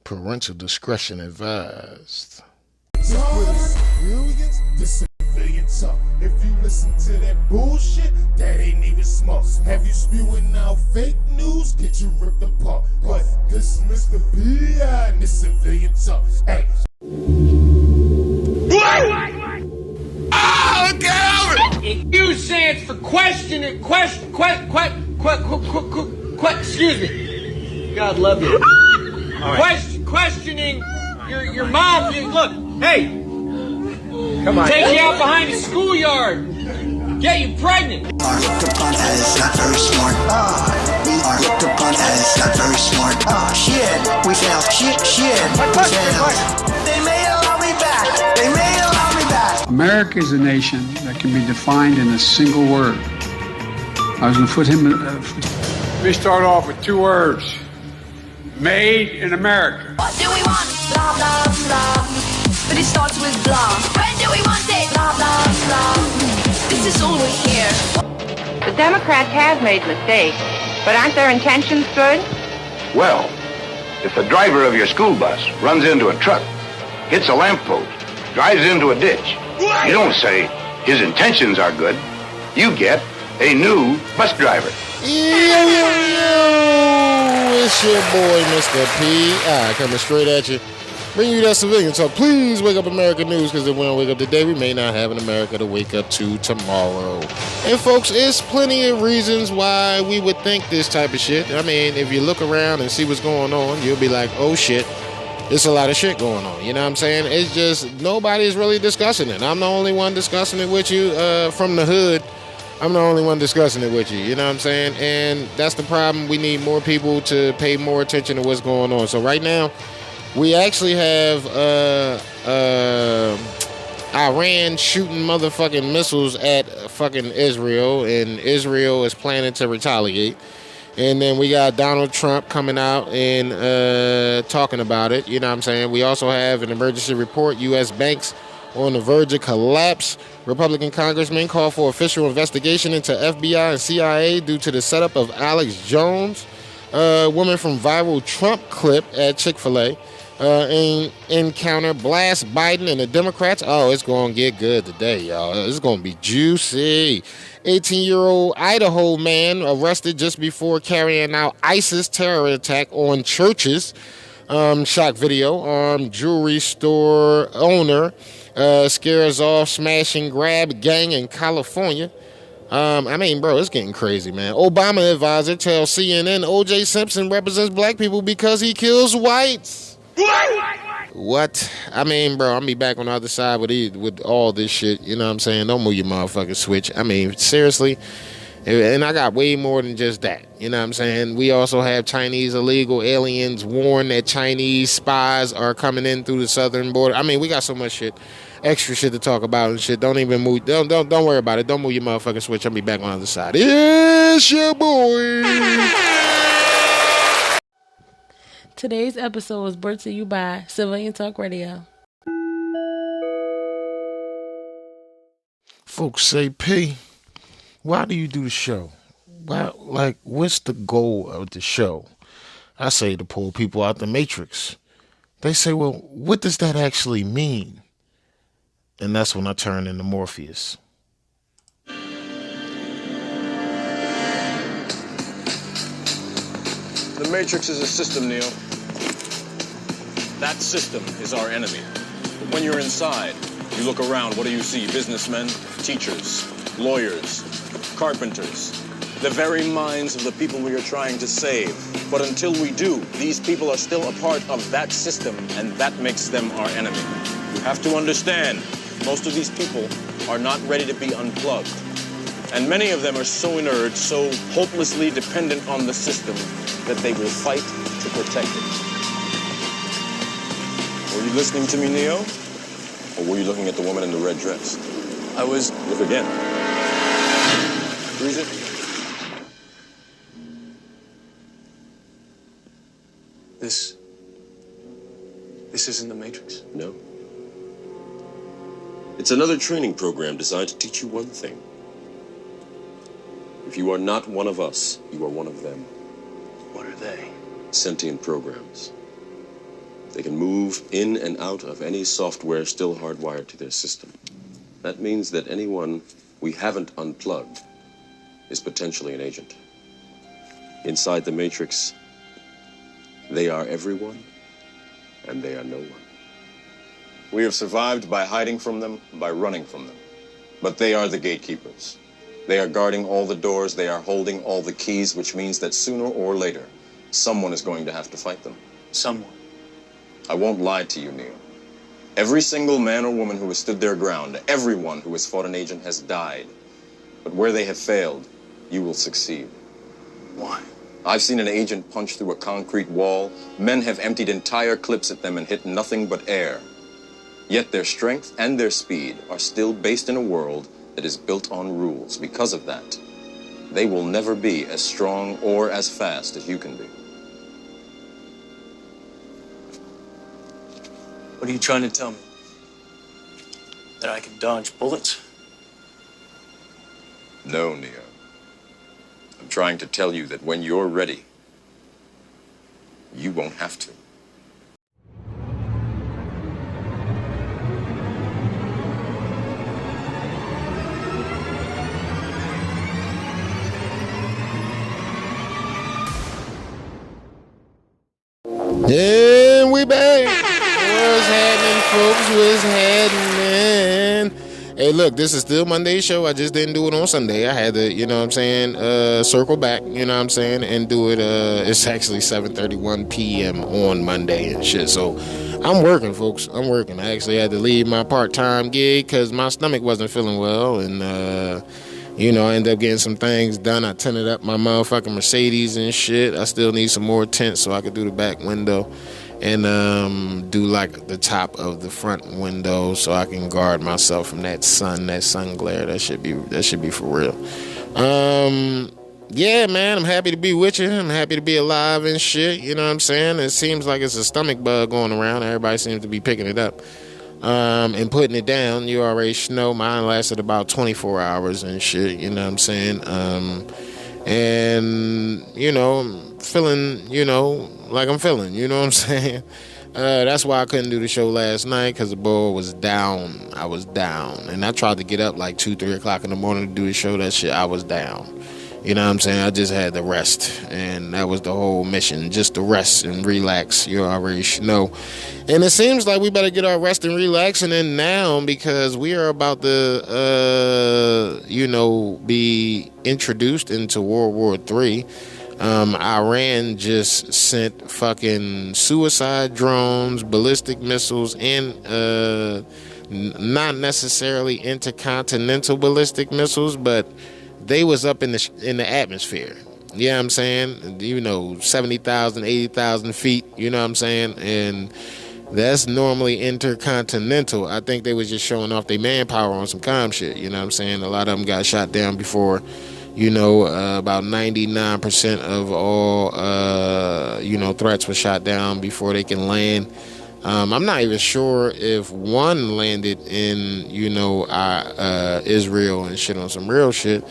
Parental discretion advised. This civilian talk. If you listen to that bullshit, that ain't even smart. Have you spewing out fake news? Get you ripped apart. But this Mr. P.I. and this civilian talk. Hey. Oh, Calvin! Q stands for questioning. Excuse me. God love you. Questioning your mom. Look, hey, come on. Take you out behind the schoolyard. Get you pregnant. We are looked upon as not very smart. We are looked upon as not very smart. Shit. We failed. Shit. We failed. They may allow me back. They may allow me back. America is a nation that can be defined in a single word. I was going to put him. Let me start off with two words. Made in America. What do we want? Blah, blah, blah. But it starts with blah. When do we want it? Blah, blah, blah. This is all we hear. The Democrats have made mistakes, but aren't their intentions good? Well, if the driver of your school bus runs into a truck, hits a lamppost, drives into a ditch, you don't say his intentions are good. You get a new bus driver. It's your boy, Mr. P.I. coming straight at you. Bring you that civilian talk. Please wake up America News, because if we don't wake up today, we may not have an America to wake up to tomorrow. And folks, there's plenty of reasons why we would think this type of shit. I mean, if you look around and see what's going on, you'll be like, oh shit, there's a lot of shit going on. You know what I'm saying? It's just nobody's really discussing it. I'm the only one discussing it with you from the hood. I'm the only one discussing it with you, you know what I'm saying? And that's the problem. We need more people to pay more attention to what's going on. So right now, we actually have Iran shooting motherfucking missiles at fucking Israel, and Israel is planning to retaliate. And then we got Donald Trump coming out and talking about it, you know what I'm saying? We also have an emergency report, U.S. banks on the verge of collapse. Republican congressmen call for official investigation into FBI and CIA due to the setup of Alex Jones, woman from viral Trump clip at Chick-fil-A. Encounter blast Biden and the Democrats. Oh, it's going to get good today, y'all. It's going to be juicy. 18-year-old Idaho man arrested just before carrying out ISIS terror attack on churches. Shock video. Jewelry store owner scares off smash and grab gang in California. I mean, bro, it's getting crazy, man. Obama advisor tells CNN O.J. Simpson represents black people because he kills whites. What? I mean, bro, I'm gonna be back on the other side with all this shit. You know what I'm saying? Don't move your motherfucking switch. I mean, seriously. And I got way more than just that. You know what I'm saying? We also have Chinese illegal aliens warn that Chinese spies are coming in through the southern border. I mean, we got so much shit, extra shit to talk about and shit. Don't even move. Don't worry about it. Don't move your motherfucking switch. I'll be back on the other side. It's your boy. Today's episode was brought to you by Civilian Talk Radio. Folks say, P, why do you do the show? Why, like, what's the goal of the show? I say to pull people out the matrix. They say, well, what does that actually mean? And that's when I turn into Morpheus. The Matrix is a system, Neo. That system is our enemy. But when you're inside, you look around, what do you see? Businessmen, teachers, lawyers, carpenters, the very minds of the people we are trying to save. But until we do, these people are still a part of that system, and that makes them our enemy. You have to understand, most of these people are not ready to be unplugged. And many of them are so inert, so hopelessly dependent on the system, that they will fight to protect it. Were you listening to me, Neo? Or were you looking at the woman in the red dress? I was. Look again. Freeze it. This isn't the Matrix? No. It's another training program designed to teach you one thing. If you are not one of us, you are one of them. What are they? Sentient programs. They can move in and out of any software still hardwired to their system. That means that anyone we haven't unplugged is potentially an agent. Inside the Matrix, they are everyone, and they are no one. We have survived by hiding from them, by running from them. But they are the gatekeepers. They are guarding all the doors, they are holding all the keys, which means that sooner or later, someone is going to have to fight them. Someone. I won't lie to you, Neo. Every single man or woman who has stood their ground, everyone who has fought an agent has died. But where they have failed, you will succeed. Why? I've seen an agent punch through a concrete wall. Men have emptied entire clips at them and hit nothing but air. Yet their strength and their speed are still based in a world that is built on rules. Because of that, they will never be as strong or as fast as you can be. What are you trying to tell me? That I can dodge bullets? No, Neo. I'm trying to tell you that when you're ready, you won't have to. And we back. What's happening, folks? What's happening? Hey, look, this is still Monday's show. I just didn't do it on Sunday. I had to, you know what I'm saying, circle back, you know what I'm saying, and do it. It's actually 7:31 p.m. on Monday and shit. So I'm working, folks. I'm working. I actually had to leave my part-time gig because my stomach wasn't feeling well, and you know, I ended up getting some things done. I tinted up my motherfucking Mercedes and shit. I still need some more tint so I could do the back window and do like the top of the front window so I can guard myself from that sun glare. That should be for real. Yeah, man, I'm happy to be with you. I'm happy to be alive and shit. You know what I'm saying? It seems like it's a stomach bug going around. Everybody seems to be picking it up. And putting it down. You already know mine lasted about 24 hours and shit, you know what I'm saying? And, you know, I'm feeling, you know, like I'm feeling, you know what I'm saying? That's why I couldn't do the show last night, because the boy was down. I was down. And I tried to get up like 2-3 o'clock in the morning to do the show. That shit, I was down. You know what I'm saying? I just had to rest. And that was the whole mission, just to rest and relax. You already know. And it seems like we better get our rest and relaxing in now, because we are about to, you know, be introduced into World War III. Iran just sent fucking suicide drones, ballistic missiles, and not necessarily intercontinental ballistic missiles, but they was up in the atmosphere. You know what I'm saying? You know, 70,000, 80,000 feet, you know what I'm saying? And that's normally intercontinental. I think they was just showing off their manpower on some calm shit, you know what I'm saying? A lot of them got shot down before. You know, about 99% of all, you know, threats were shot down before they can land. I'm not even sure if one landed in, you know, Israel and shit on some real shit.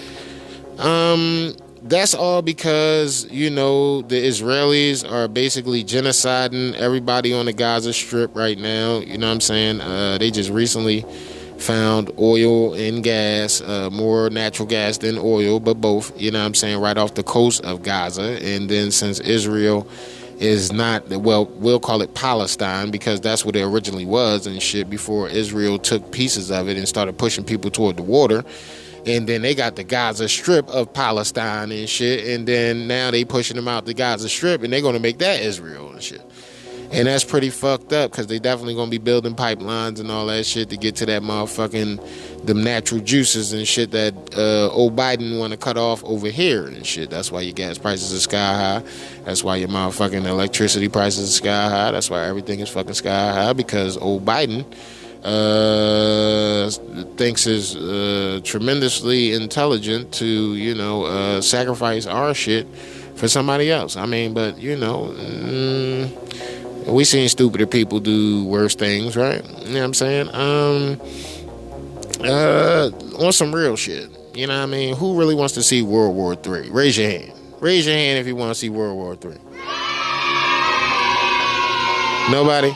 That's all because, you know, the Israelis are basically genociding everybody on the Gaza Strip right now. You know what I'm saying? They just recently found oil and gas, more natural gas than oil, but both, you know what I'm saying, right off the coast of Gaza. And then since Israel is not, well, we'll call it Palestine, because that's what it originally was and shit, before Israel took pieces of it and started pushing people toward the water. And then they got the Gaza Strip of Palestine and shit, and then now they pushing them out the Gaza Strip, and they're going to make that Israel and shit. And that's pretty fucked up, because they definitely going to be building pipelines and all that shit to get to that motherfucking, them natural juices and shit that old Biden want to cut off over here and shit. That's why your gas prices are sky high. That's why your motherfucking electricity prices are sky high. That's why everything is fucking sky high, because old Biden thinks is tremendously intelligent to, you know, sacrifice our shit for somebody else. I mean, but, you know, we seen stupider people do worse things, right? You know what I'm saying? On some real shit. You know what I mean? Who really wants to see World War III? Raise your hand. Raise your hand if you want to see World War III. Nobody?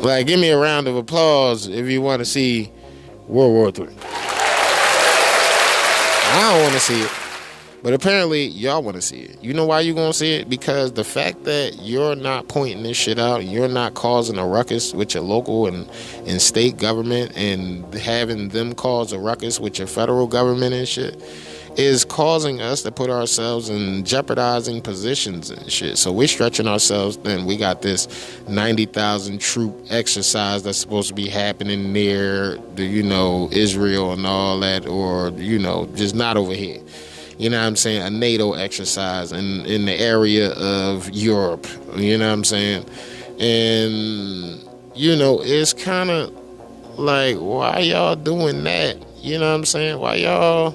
Like, give me a round of applause if you want to see World War III. I don't want to see it. But apparently, y'all want to see it. You know why you going to see it? Because the fact that you're not pointing this shit out, you're not causing a ruckus with your local and state government and having them cause a ruckus with your federal government and shit, is causing us to put ourselves in jeopardizing positions and shit. So we're stretching ourselves. Then we got this 90,000 troop exercise that's supposed to be happening near the, Israel and all that, or, just not over here. You know what I'm saying? A NATO exercise in the area of Europe. You know what I'm saying? And, it's kind of like, why y'all doing that? You know what I'm saying? Why y'all,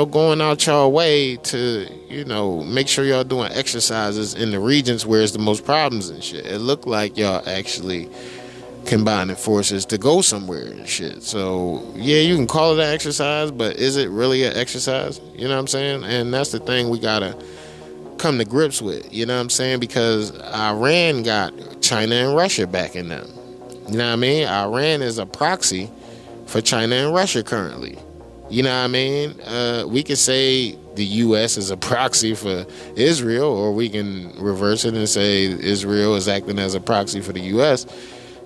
going out y'all way to, make sure y'all doing exercises in the regions where it's the most problems and shit. It looked like y'all actually combining forces to go somewhere and shit. So yeah, you can call it an exercise, but is it really an exercise? You know what I'm saying? And that's the thing we gotta come to grips with. You know what I'm saying? Because Iran got China and Russia backing them. You know what I mean? Iran is a proxy for China and Russia currently. You know what I mean? We could say the U.S. is a proxy for Israel, or we can reverse it and say Israel is acting as a proxy for the U.S.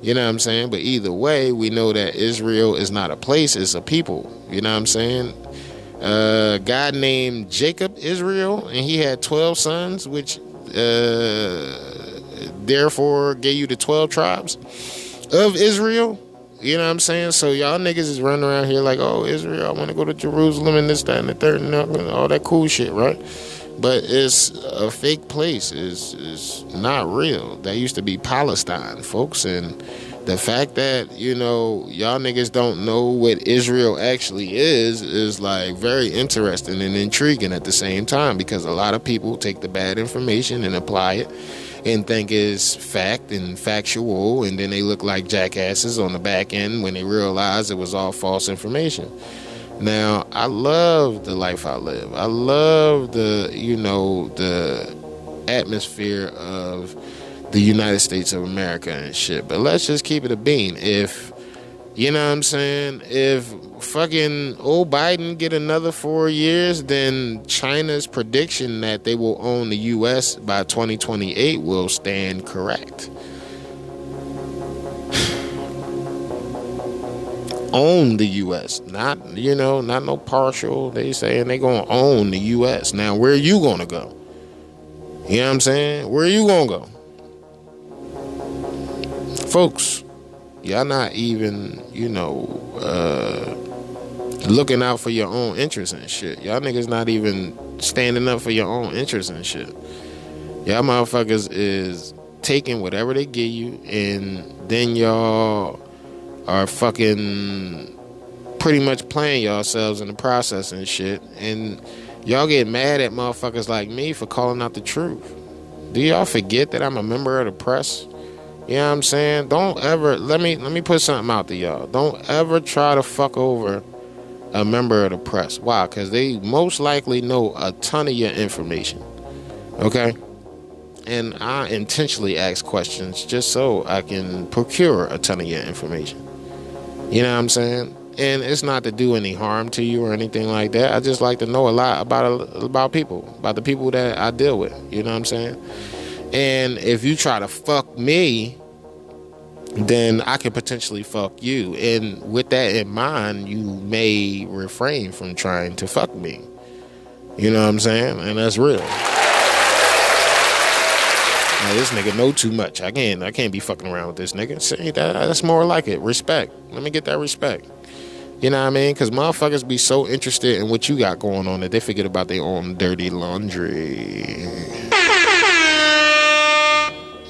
You know what I'm saying? But either way, we know that Israel is not a place, it's a people. You know what I'm saying? A guy named Jacob Israel, and he had 12 sons, which therefore gave you the 12 tribes of Israel. You know what I'm saying? So y'all niggas is running around here like, oh, Israel, I want to go to Jerusalem and this, that, and the third, and all that cool shit, right? But it's a fake place. It's not real. That used to be Palestine, folks. And the fact that, y'all niggas don't know what Israel actually is like very interesting and intriguing at the same time, because a lot of people take the bad information and apply it and think it's fact and factual, and then they look like jackasses on the back end when they realize it was all false information. Now, I love the life I live. I love the atmosphere of the United States of America and shit. But let's just keep it a bean. If, you know what I'm saying, if fucking old Biden get another 4 years, then China's prediction that they will own the U.S. by 2028 will stand correct. Own the U.S., not no partial. They saying they gonna own the U.S. Now, where are you gonna go? You know what I'm saying? Where are you gonna go? Folks, y'all not even, looking out for your own interests and shit. Y'all niggas not even standing up for your own interests and shit. Y'all motherfuckers is taking whatever they give you, and then y'all are fucking pretty much playing yourselves in the process and shit. And y'all get mad at motherfuckers like me for calling out the truth. Do y'all forget that I'm a member of the press? You know what I'm saying? Don't ever, let me put something out to y'all. Don't ever try to fuck over a member of the press. Why? Because they most likely know a ton of your information. Okay? And I intentionally ask questions just so I can procure a ton of your information. You know what I'm saying? And it's not to do any harm to you or anything like that. I just like to know a lot about people, about the people that I deal with. You know what I'm saying? And if you try to fuck me, then I could potentially fuck you. And with that in mind, you may refrain from trying to fuck me. You know what I'm saying? And that's real. Now, this nigga know too much. I can't be fucking around with this nigga. See, that's more like it. Respect. Let me get that respect. You know what I mean? Because motherfuckers be so interested in what you got going on that they forget about their own dirty laundry.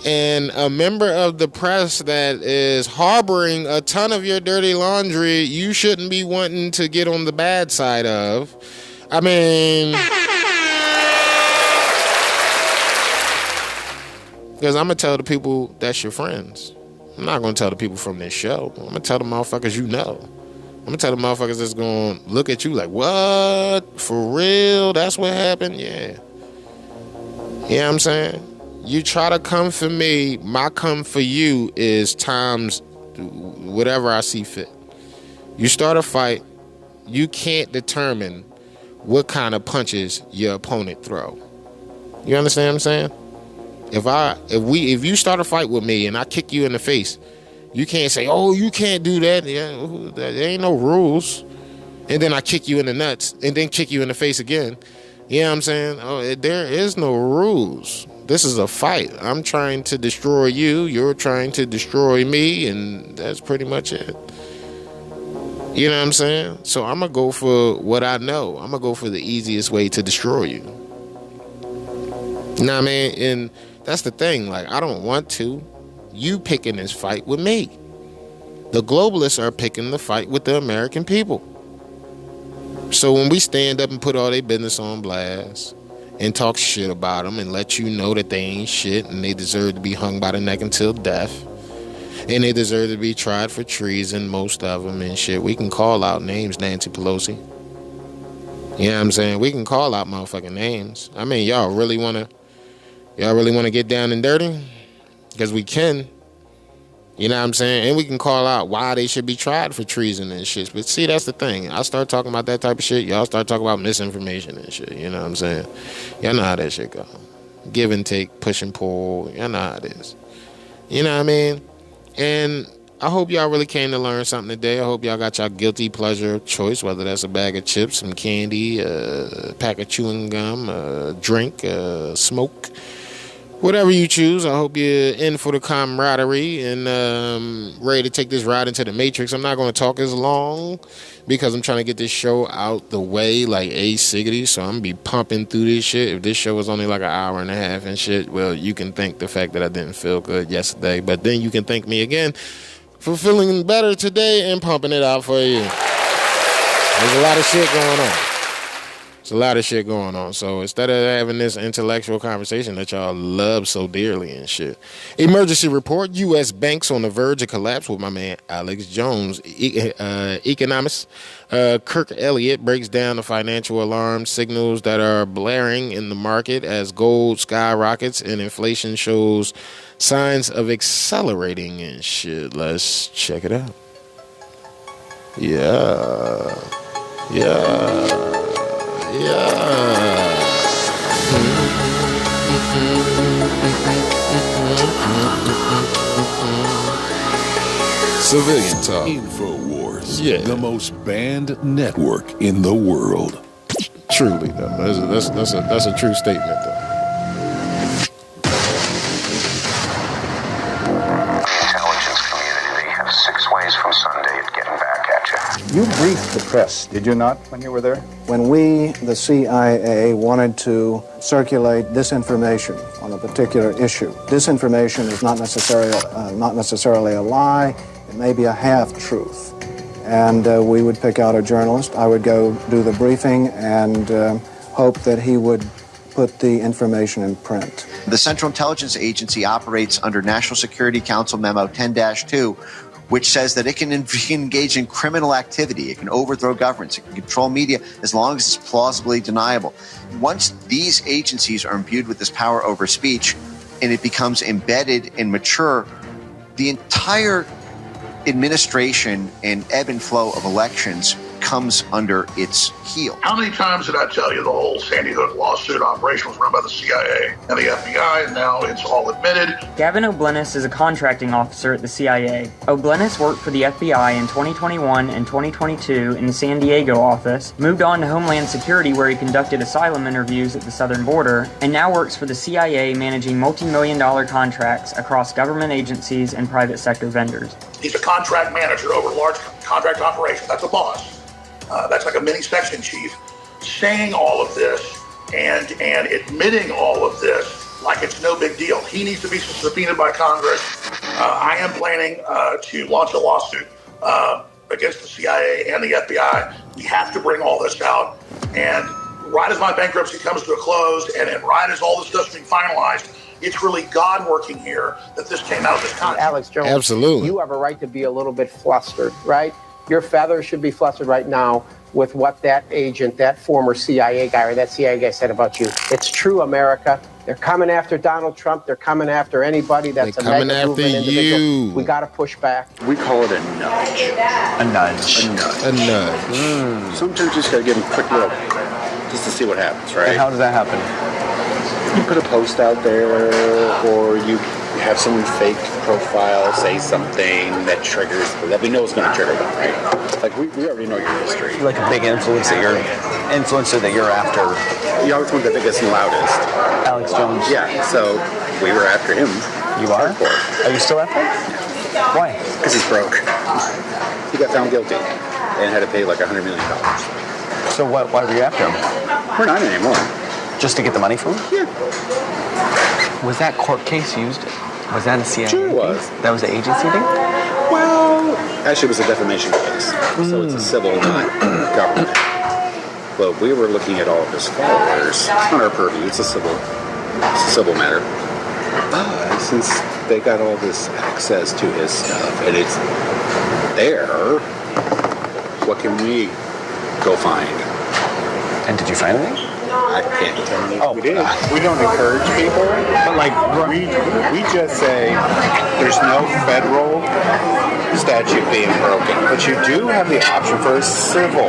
And a member of the press that is harboring a ton of your dirty laundry, you shouldn't be wanting to get on the bad side of. I mean, because I'm going to tell the people that's your friends. I'm not going to tell the people from this show. I'm going to tell the motherfuckers you know. I'm going to tell the motherfuckers that's going to look at you like, what? For real? That's what happened? Yeah. You know what I'm saying? You try to come for me, my come for you is times whatever I see fit. You start a fight, you can't determine what kind of punches your opponent throw. You understand what I'm saying? If you start a fight with me and I kick you in the face, you can't say, oh, you can't do that. Yeah, there ain't no rules. And then I kick you in the nuts and then kick you in the face again. You know what I'm saying? Oh, there is no rules. This is a fight. I'm trying to destroy you. You're trying to destroy me. And that's pretty much it. You know what I'm saying? So I'm going to go for what I know. I'm going to go for the easiest way to destroy you. Nah, man. And that's the thing. Like, I don't want to. You picking this fight with me. The globalists are picking the fight with the American people. So when we stand up and put all their business on blast and talk shit about them and let you know that they ain't shit and they deserve to be hung by the neck until death and they deserve to be tried for treason, most of them and shit, we can call out names, Nancy Pelosi. You know what I'm saying? We can call out motherfucking names. I mean, y'all really want to get down and dirty? Because we can. You know what I'm saying? And we can call out why they should be tried for treason and shit. But see, that's the thing. I start talking about that type of shit. Y'all start talking about misinformation and shit. You know what I'm saying? Y'all know how that shit go. Give and take, push and pull. Y'all know how it is. You know what I mean? And I hope y'all really came to learn something today. I hope y'all got y'all guilty pleasure of choice, whether that's a bag of chips, some candy, a pack of chewing gum, a drink, smoke. Whatever you choose, I hope you're in for the camaraderie and ready to take this ride into the Matrix. I'm not going to talk as long because I'm trying to get this show out the way like A-Siggity, so I'm going to be pumping through this shit. If this show was only like an hour and a half and shit, well, you can thank the fact that I didn't feel good yesterday, but then you can thank me again for feeling better today and pumping it out for you. There's a lot of shit going on. There's a lot of shit going on. So instead of having this intellectual conversation that y'all love so dearly and shit. Emergency report. U.S. banks on the verge of collapse with my man Alex Jones. Economist Kirk Elliott breaks down the financial alarm signals that are blaring in the market as gold skyrockets and inflation shows signs of accelerating and shit. Let's check it out. Yeah. Civilian talk. InfoWars. Yeah. The most banned network in the world. Truly, though. That's a true statement, though. Intelligence community, they have 6 ways from Sunday at getting back at you. You briefed the press, did you not, when you were there? When we, the CIA, wanted to circulate disinformation on a particular issue, disinformation is not necessarily a lie. It may be a half-truth. And we would pick out a journalist. I would go do the briefing and hope that he would put the information in print. The Central Intelligence Agency operates under National Security Council Memo 10-2, which says that it can engage in criminal activity, it can overthrow governments, it can control media as long as it's plausibly deniable. Once these agencies are imbued with this power over speech and it becomes embedded and mature, the entire administration and ebb and flow of elections comes under its heel. How many times did I tell you the whole Sandy Hook lawsuit operation was run by the CIA and the FBI, and now it's all admitted? Gavin O'Blennis is a contracting officer at the CIA. O'Blennis worked for the FBI in 2021 and 2022 in the San Diego office, moved on to Homeland Security where he conducted asylum interviews at the southern border, and now works for the CIA managing multi-million-dollar contracts across government agencies and private sector vendors. He's a contract manager over large contract operations. That's a boss. That's like a mini section chief, saying all of this and admitting all of this like it's no big deal. He needs to be subpoenaed by Congress. I am planning to launch a lawsuit against the CIA and the FBI. We have to bring all this out. And right as my bankruptcy comes to a close and right as all this stuff's being finalized, it's really God working here that this came out this time. Alex Jones, absolutely. You have a right to be a little bit flustered, right? Your feathers should be flustered right now with what that agent, that former CIA guy or that CIA guy said about you. It's true, America. They're coming after Donald Trump. They're coming after anybody that's a mega movement individual. We got to push back. We call it a nudge. A nudge. A nudge. Sometimes you just got to give them a quick little, just to see what happens, right? And how does that happen? You put a post out there, or you have someone fake profile say something that triggers, that we know is going to trigger them, right? Like we already know your history. Like a big influencer that you're after. You always want the biggest and loudest. Alex Jones. Yeah, so we were after him. You are? Are you still after him? Why? Because he's broke. He got found guilty and had to pay like $100 million. So why were you after him? We're not anymore. Just to get the money from him? Yeah. Was that court case used? Was that a CIA Sure thing? was. That was an agency thing? Well, actually it was a defamation case. So it's a civil, not government. But we were looking at all of his followers. It's not our purview. It's a civil matter. But since they got all this access to his stuff and it's there, what can we go find? And did you find anything? I can't tell you. We did. We don't encourage people, but like we just say there's no federal statute being broken, but you do have the option for a civil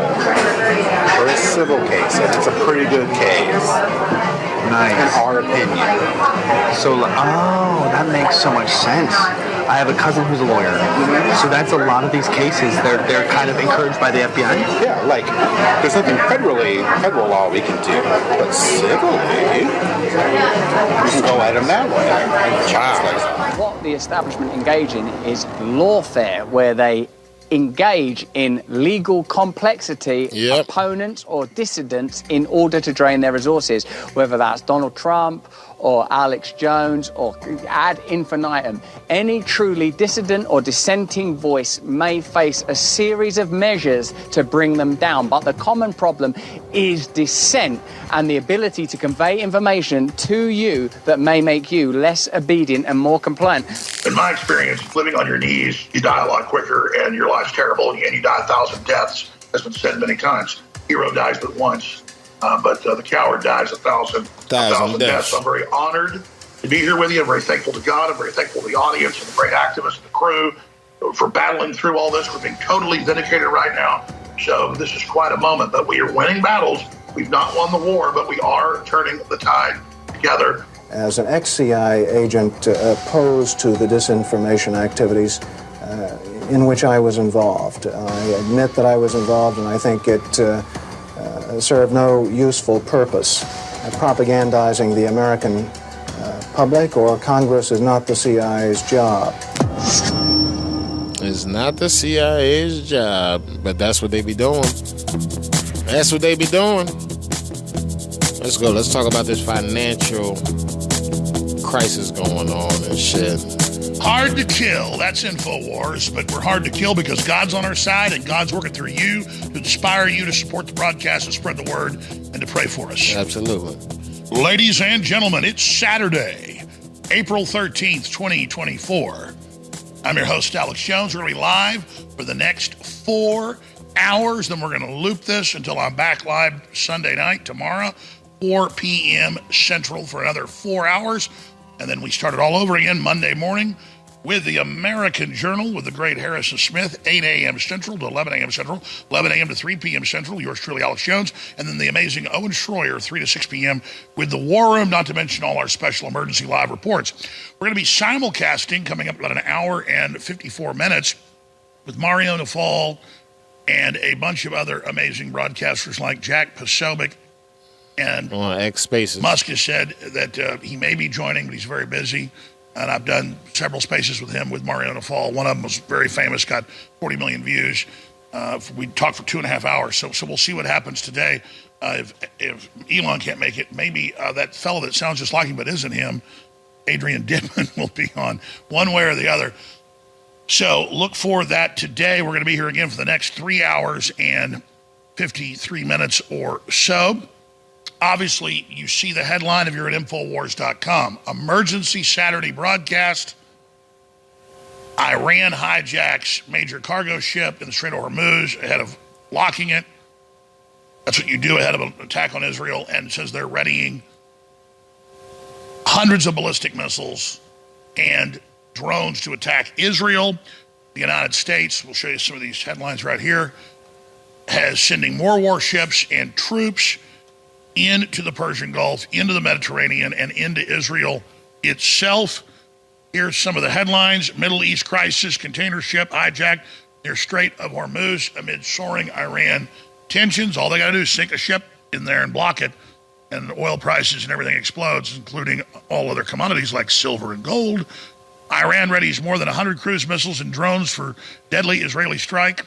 case, and it's a pretty good case. Nice. In our opinion. So, that makes so much sense. I have a cousin who's a lawyer. So that's a lot of these cases. They're kind of encouraged by the FBI. Yeah, like there's nothing federal law we can do, but civilly, we can go at them that way. Wow. What the establishment engage in is lawfare, where they engage in legal complexity, opponents or dissidents, in order to drain their resources, whether that's Donald Trump or Alex Jones or ad infinitum. Any truly dissident or dissenting voice may face a series of measures to bring them down, but the common problem is dissent and the ability to convey information to you that may make you less obedient and more compliant. In my experience, living on your knees, you die a lot quicker and your life's terrible and you die 1,000 deaths, has been said many times. Hero dies but once. But the coward dies 1,000 deaths. I'm very honored to be here with you. I'm very thankful to God. I'm very thankful to the audience and the great activists and the crew for battling through all this. We're being totally vindicated right now. So this is quite a moment. But we are winning battles. We've not won the war, but we are turning the tide together. As an ex-CIA agent opposed to the disinformation activities in which I was involved, I admit that I was involved, and I think it served no useful purpose. Propagandizing the American public or Congress is not the CIA's job. It's not the CIA's job, but that's what they be doing. That's what they be doing. Let's go. Let's talk about this financial crisis going on and shit. Hard to kill. That's InfoWars, but we're hard to kill because God's on our side and God's working through you to inspire you to support the broadcast and spread the word and to pray for us. Absolutely. Ladies and gentlemen, it's Saturday, April 13th, 2024. I'm your host, Alex Jones. We're going to be live for the next 4 hours. Then we're going to loop this until I'm back live Sunday night, tomorrow, 4 p.m. Central for another 4 hours. And then we start it all over again Monday morning with the American Journal with the great Harrison Smith, 8 a.m. Central to 11 a.m. Central, 11 a.m. to 3 p.m. Central, yours truly, Alex Jones, and then the amazing Owen Schroyer, 3 to 6 p.m. with the War Room, not to mention all our special emergency live reports. We're going to be simulcasting coming up about an hour and 54 minutes with Mario Nafal and a bunch of other amazing broadcasters like Jack Posobiec. And on X Spaces. Musk has said that he may be joining, but he's very busy. And I've done several spaces with him with Mario Nafal. One of them was very famous, got 40 million views. We talked for 2.5 hours. So we'll see what happens today. If Elon can't make it, maybe that fellow that sounds just like him but isn't him, Adrian Dipman, will be on one way or the other. So look for that today. We're going to be here again for the next 3 hours and 53 minutes or so. Obviously, you see the headline if you're at Infowars.com. Emergency Saturday broadcast. Iran hijacks major cargo ship in the Strait of Hormuz ahead of locking it. That's what you do ahead of an attack on Israel, and says they're readying hundreds of ballistic missiles and drones to attack Israel. The United States, we'll show you some of these headlines right here, has sending more warships and troops into the Persian Gulf, into the Mediterranean, and into Israel itself. Here's some of the headlines. Middle East crisis, container ship hijacked near Strait of Hormuz amid soaring Iran tensions. All they got to do is sink a ship in there and block it, and oil prices and everything explodes, including all other commodities like silver and gold. Iran readies more than 100 cruise missiles and drones for deadly Israeli strike.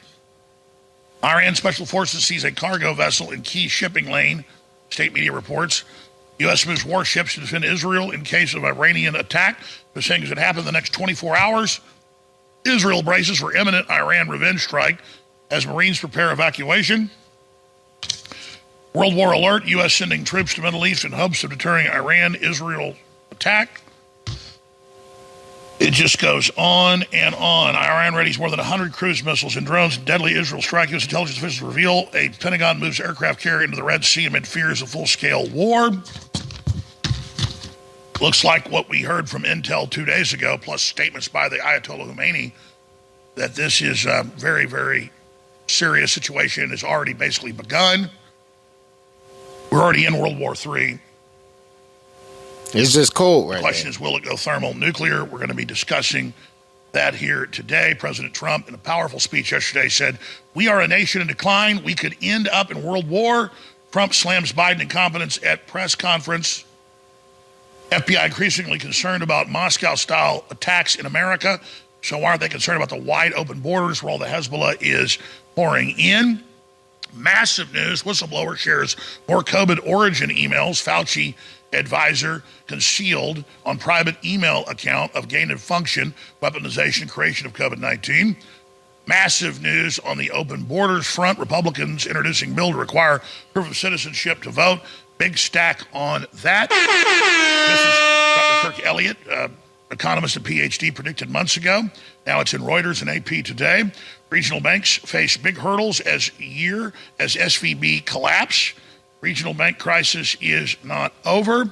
Iran Special Forces seize a cargo vessel in key shipping lane, state media reports. U.S. moves warships to defend Israel in case of Iranian attack. They're saying it could happen in the next 24 hours. Israel braces for imminent Iran revenge strike as Marines prepare evacuation. World War alert, U.S. sending troops to Middle East in hopes of deterring Iran-Israel attack. It just goes on and on. Iran readies more than 100 cruise missiles and drones. Deadly Israel strike. U.S. intelligence officials reveal a Pentagon moves aircraft carrier into the Red Sea amid fears of full-scale war. Looks like what we heard from Intel 2 days ago, plus statements by the Ayatollah Khomeini, that this is a very, very serious situation and has already basically begun. We're already in World War III. It's just cold right The question is, will it go thermal, nuclear? We're going to be discussing that here today. President Trump, in a powerful speech yesterday, said, "We are a nation in decline. We could end up in world war." Trump slams Biden incompetence at press conference. FBI increasingly concerned about Moscow-style attacks in America. So why aren't they concerned about the wide open borders where all the Hezbollah is pouring in? Massive news. Whistleblower shares more COVID origin emails. Fauci advisor concealed on private email account of gain of function, weaponization, creation of COVID-19. Massive news on the open borders front. Republicans introducing bill to require proof of citizenship to vote. Big stack on that. This is Dr. Kirk Elliott, economist and PhD, predicted months ago. Now it's in Reuters and AP today. Regional banks face big hurdles as SVB collapse. Regional bank crisis is not over.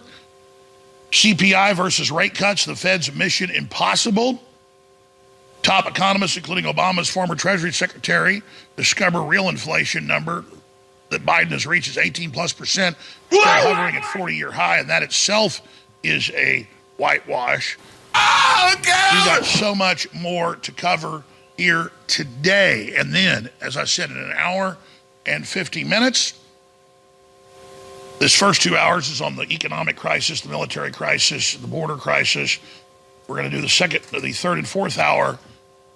CPI versus rate cuts, the Fed's mission impossible. Top economists, including Obama's former Treasury Secretary, discover real inflation number that Biden has reached is 18+%, still hovering at 40-year high, and that itself is a whitewash. Oh, God! We've got so much more to cover here today. And then, as I said, in an hour and 50 minutes, this first 2 hours is on the economic crisis, the military crisis, the border crisis. We're going to do the third and fourth hour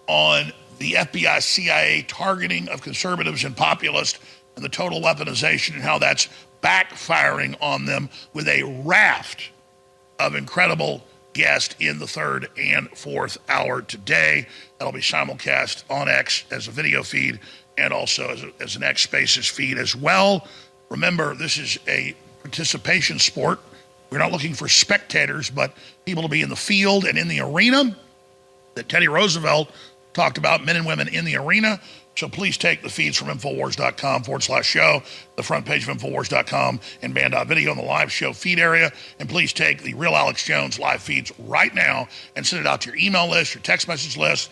on the FBI, CIA targeting of conservatives and populists and the total weaponization and how that's backfiring on them, with a raft of incredible guests in the third and fourth hour today. That'll be simulcast on X as a video feed and also as an X Spaces feed as well. Remember, this is a participation sport. We're not looking for spectators, but people to be in the field and in the arena that Teddy Roosevelt talked about, men and women in the arena. So please take the feeds from Infowars.com/show, the front page of Infowars.com, and Band.video in the live show feed area. And please take the Real Alex Jones live feeds right now and send it out to your email list, your text message list,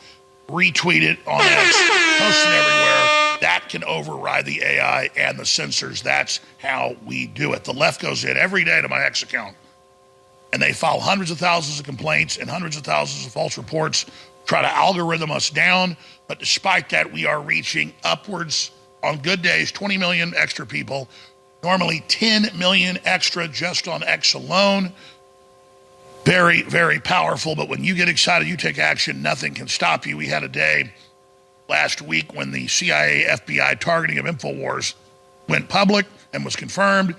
retweet it on X, post it everywhere. That can override the AI and the censors. That's how we do it. The left goes in every day to my X account, and they file hundreds of thousands of complaints and hundreds of thousands of false reports, try to algorithm us down. But despite that, we are reaching upwards, on good days, 20 million extra people, normally 10 million extra just on X alone. Very, very powerful. But when you get excited, you take action, nothing can stop you. We had a day last week when the CIA, FBI targeting of InfoWars went public and was confirmed.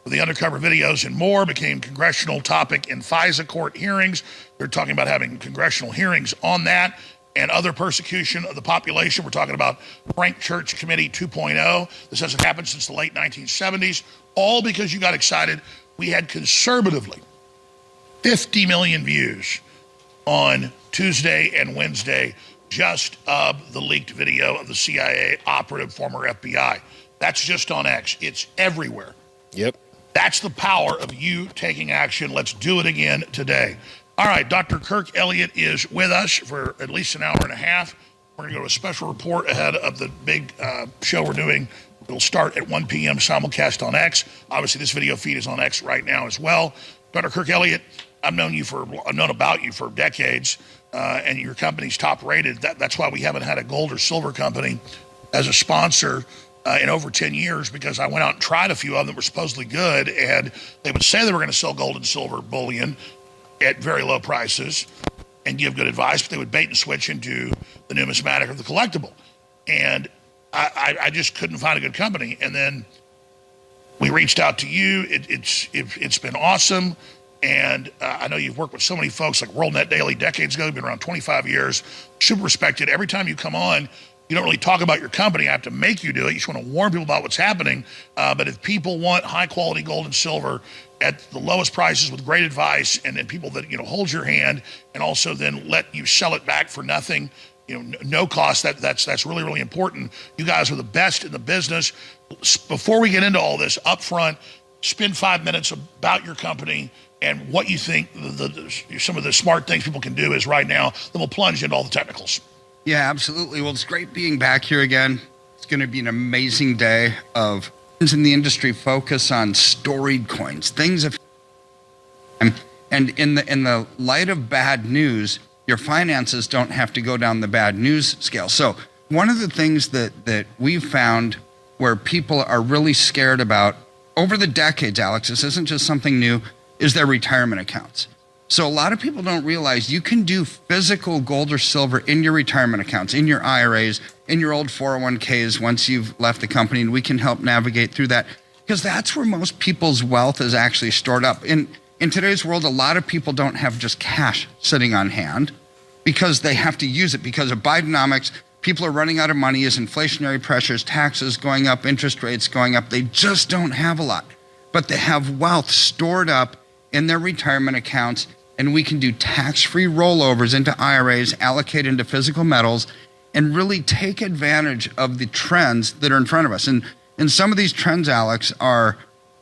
The undercover videos and more became congressional topic in FISA court hearings. They're talking about having congressional hearings on that and other persecution of the population. We're talking about Frank Church Committee 2.0. This hasn't happened since the late 1970s, all because you got excited. We had conservatively 50 million views on Tuesday and Wednesday just of the leaked video of the CIA operative, former FBI. That's just on X. It's everywhere. Yep. That's the power of you taking action. Let's do it again today. All right, Dr. Kirk Elliott is with us for at least an hour and a half. We're going to go to a special report ahead of the big show we're doing. It'll start at 1 p.m. simulcast on X. Obviously, this video feed is on X right now as well. Dr. Kirk Elliott, I've known about you for decades, and your company's top rated. That's why we haven't had a gold or silver company as a sponsor in over 10 years, because I went out and tried a few of them that were supposedly good, and they would say they were going to sell gold and silver bullion at very low prices and give good advice, but they would bait and switch into the numismatic or the collectible. And I just couldn't find a good company. And then we reached out to you. It's been awesome. And I know you've worked with so many folks like WorldNet Daily decades ago. You've been around 25 years, super respected. Every time you come on, you don't really talk about your company. I have to make you do it. You just want to warn people about what's happening. But if people want high quality gold and silver at the lowest prices with great advice, and then people that, hold your hand and also then let you sell it back for nothing, no cost, that's really, really important. You guys are the best in the business. Before we get into all this, up front, spend 5 minutes about your company and what you think some of the smart things people can do is right now. Then we'll plunge into all the technicals. Yeah, absolutely. Well, it's great being back here again. It's going to be an amazing day of things in the industry focus on storied coins, things of, and in the light of bad news, your finances don't have to go down the bad news scale. So one of the things that we've found where people are really scared about over the decades, Alex, this isn't just something new, is their retirement accounts. So a lot of people don't realize you can do physical gold or silver in your retirement accounts, in your IRAs, in your old 401ks once you've left the company, and we can help navigate through that, because that's where most people's wealth is actually stored up. In today's world, a lot of people don't have just cash sitting on hand because they have to use it because of Bidenomics. People are running out of money as inflationary pressures, taxes going up, interest rates going up. They just don't have a lot, but they have wealth stored up in their retirement accounts. And we can do tax-free rollovers into IRAs, allocate into physical metals, and really take advantage of the trends that are in front of us. And some of these trends, Alex, are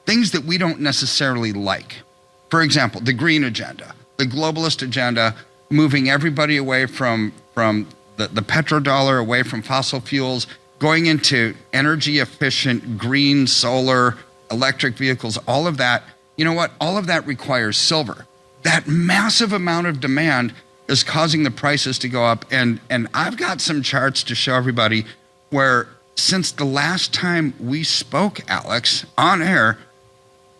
things that we don't necessarily like. For example, the green agenda, the globalist agenda, moving everybody away from the petrodollar, away from fossil fuels, going into energy-efficient, green, solar, electric vehicles, all of that. You know what? All of that requires silver. That massive amount of demand is causing the prices to go up. And I've got some charts to show everybody where since the last time we spoke, Alex, on air,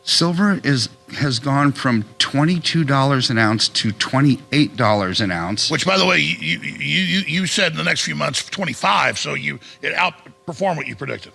silver has gone from $22 an ounce to $28 an ounce. Which, by the way, you said in the next few months, 25, so it outperformed what you predicted.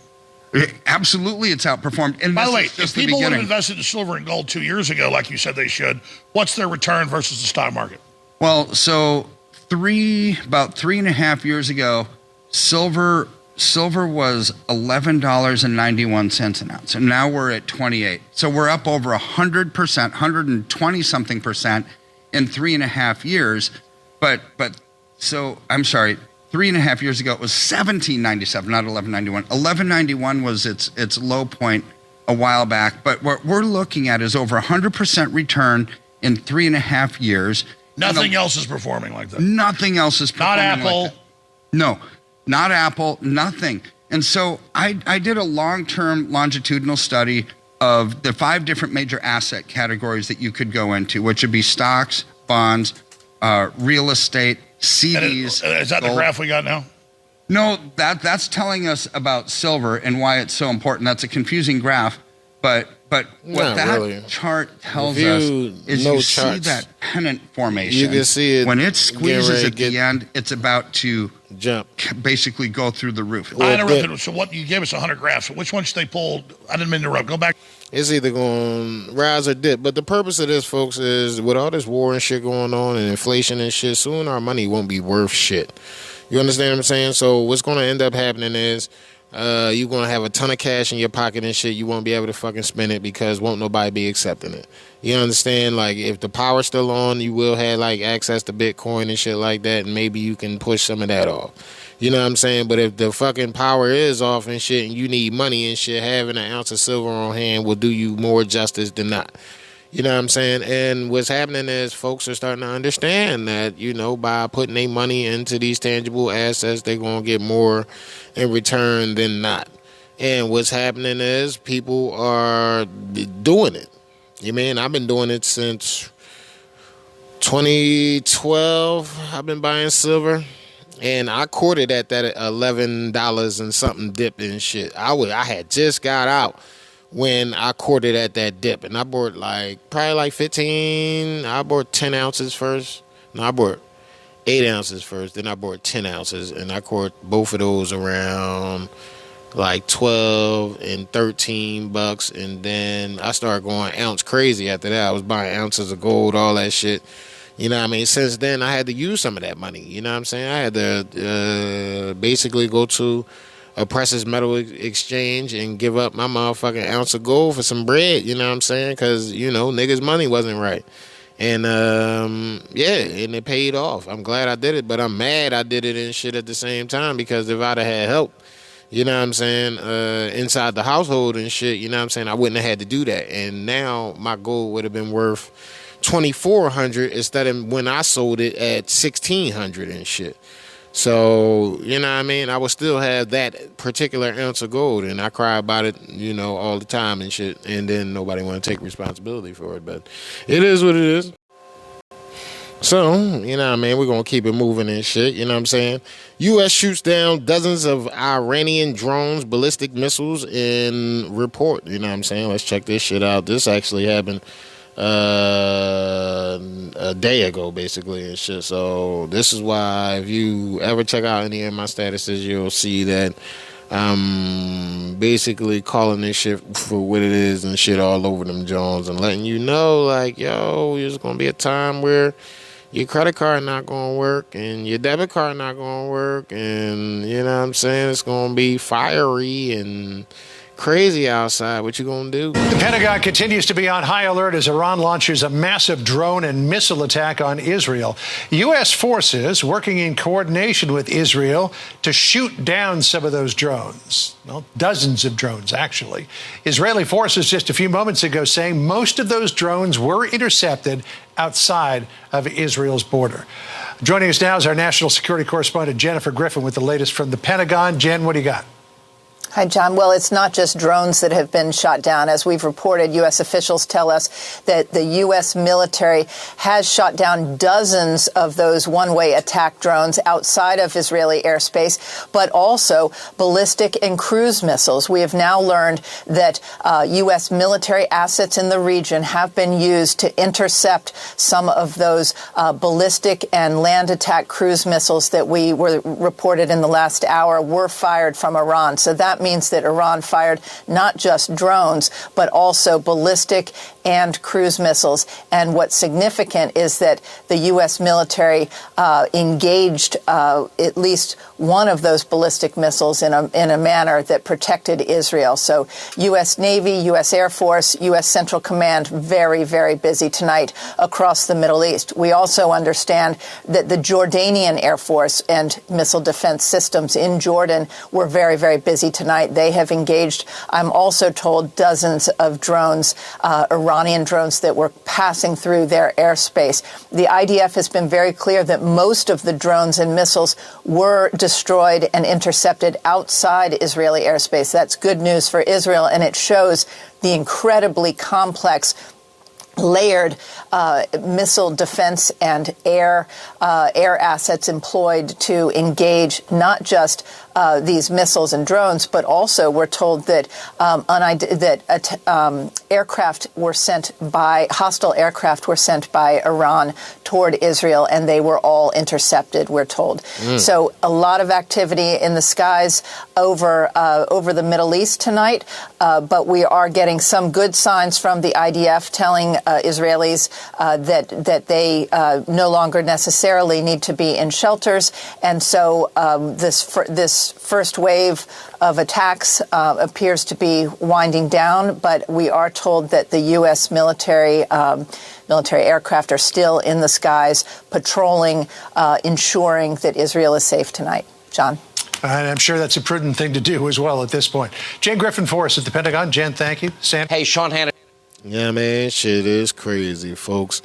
Absolutely, it's outperformed. And by the way, if people would have invested in silver and gold 2 years ago, like you said they should, what's their return versus the stock market? Well, so about 3.5 years ago, silver was $11.91 an ounce, and now we're at 28. So we're up over 100%, 120 something percent in 3.5 years. But I'm sorry. 3.5 years ago, it was $17.97, not $11.91. $11.91 was its low point a while back. But what we're looking at is over 100% return in 3.5 years. Nothing else is performing like that. Nothing else is performing like that. Not Apple. Like that. No, not Apple, nothing. And so I did a long-term longitudinal study of the 5 different major asset categories that you could go into, which would be stocks, bonds, real estate, CDs. Is that the graph we got now? No, that's telling us about silver and why it's so important. That's a confusing graph, but what that chart tells us is you see that pennant formation. You can see it when it squeezes at the end. It's about to jump, basically go through the roof. I interrupted. So what you gave us 100 graphs. So which one should they pull? I didn't mean to interrupt. Go back. It's either going to rise or dip. But the purpose of this, folks, is with all this war and shit going on and inflation and shit, soon our money won't be worth shit. You understand what I'm saying? So what's going to end up happening is you're going to have a ton of cash in your pocket and shit. You won't be able to fucking spend it because won't nobody be accepting it. You understand? Like, if the power's still on, you will have, like, access to Bitcoin and shit like that, and maybe you can push some of that off. You know what I'm saying? But if the fucking power is off and shit and you need money and shit, having an ounce of silver on hand will do you more justice than not. You know what I'm saying? And what's happening is folks are starting to understand that, you know, by putting their money into these tangible assets, they're going to get more in return than not. And what's happening is people are doing it. You mean, I've been doing it since 2012. I've been buying silver. And I courted at that $11 and something dip and shit. I had just got out when I courted at that dip. And I bought probably like 15. I bought 10 ounces first. No, I bought 8 ounces first. Then I bought 10 ounces. And I courted both of those around like 12 and 13 bucks. And then I started going ounce crazy after that. I was buying ounces of gold, all that shit. You know what I mean? Since then, I had to use some of that money. You know what I'm saying? I had to basically go to a precious metal exchange and give up my motherfucking ounce of gold for some bread. You know what I'm saying? Because, you know, niggas' money wasn't right. And, yeah, and it paid off. I'm glad I did it, but I'm mad I did it and shit at the same time because if I'd have had help, you know what I'm saying, inside the household and shit, you know what I'm saying, I wouldn't have had to do that. And now my gold would have been worth $2,400 instead of when I sold it at $1,600 and shit. So, you know what I mean? I would still have that particular ounce of gold, and I cry about it, you know, all the time and shit. And then nobody want to take responsibility for it, but it is what it is. So, you know what I mean? We're going to keep it moving and shit, you know what I'm saying? U.S. shoots down dozens of Iranian drones, ballistic missiles in report, you know what I'm saying? Let's check this shit out. This actually happened a day ago, basically, and shit. So this is why if you ever check out any of my statuses, you'll see that I'm basically calling this shit for what it is and shit all over them Jones and letting you know, like, yo, there's gonna be a time where your credit card not gonna work and your debit card not gonna work, and you know what I'm saying, it's gonna be fiery and crazy outside. What you gonna do? The Pentagon continues to be on high alert as Iran launches a massive drone and missile attack on Israel. U.S. forces working in coordination with Israel to shoot down some of those drones. Well, dozens of drones, actually. Israeli forces just a few moments ago saying most of those drones were intercepted outside of Israel's border. Joining us now is our national security correspondent, Jennifer Griffin, with the latest from the Pentagon. Jen, what do you got? Hi, John. Well, it's not just drones that have been shot down. As we've reported, U.S. officials tell us that the U.S. military has shot down dozens of those one-way attack drones outside of Israeli airspace, but also ballistic and cruise missiles. We have now learned that U.S. military assets in the region have been used to intercept some of those ballistic and land attack cruise missiles that we were reported in the last hour were fired from Iran. So that means that Iran fired not just drones, but also ballistic and cruise missiles. And what's significant is that the U.S. military engaged at least one of those ballistic missiles in a manner that protected Israel. So U.S. Navy, U.S. Air Force, U.S. Central Command, very, very busy tonight across the Middle East. We also understand that the Jordanian Air Force and missile defense systems in Jordan were very, very busy tonight. They have engaged, I'm also told, dozens of drones, Iranian drones that were passing through their airspace. The IDF has been very clear that most of the drones and missiles were destroyed and intercepted outside Israeli airspace. That's good news for Israel, and it shows the incredibly complex layered missile defense and air assets employed to engage not just these missiles and drones, but also we're told that hostile aircraft were sent by Iran toward Israel, and they were all intercepted, we're told. So a lot of activity in the skies over the Middle East tonight, but we are getting some good signs from the IDF telling Israelis that they no longer necessarily need to be in shelters. And so this first wave of attacks appears to be winding down, but we are told that the U.S. military aircraft are still in the skies patrolling, ensuring that Israel is safe tonight. John. And I'm sure that's a prudent thing to do as well at this point. Jen Griffin-Forrest at the Pentagon. Jen, thank you. Sam. Hey, Sean Hannity. Yeah, man, shit is crazy, folks.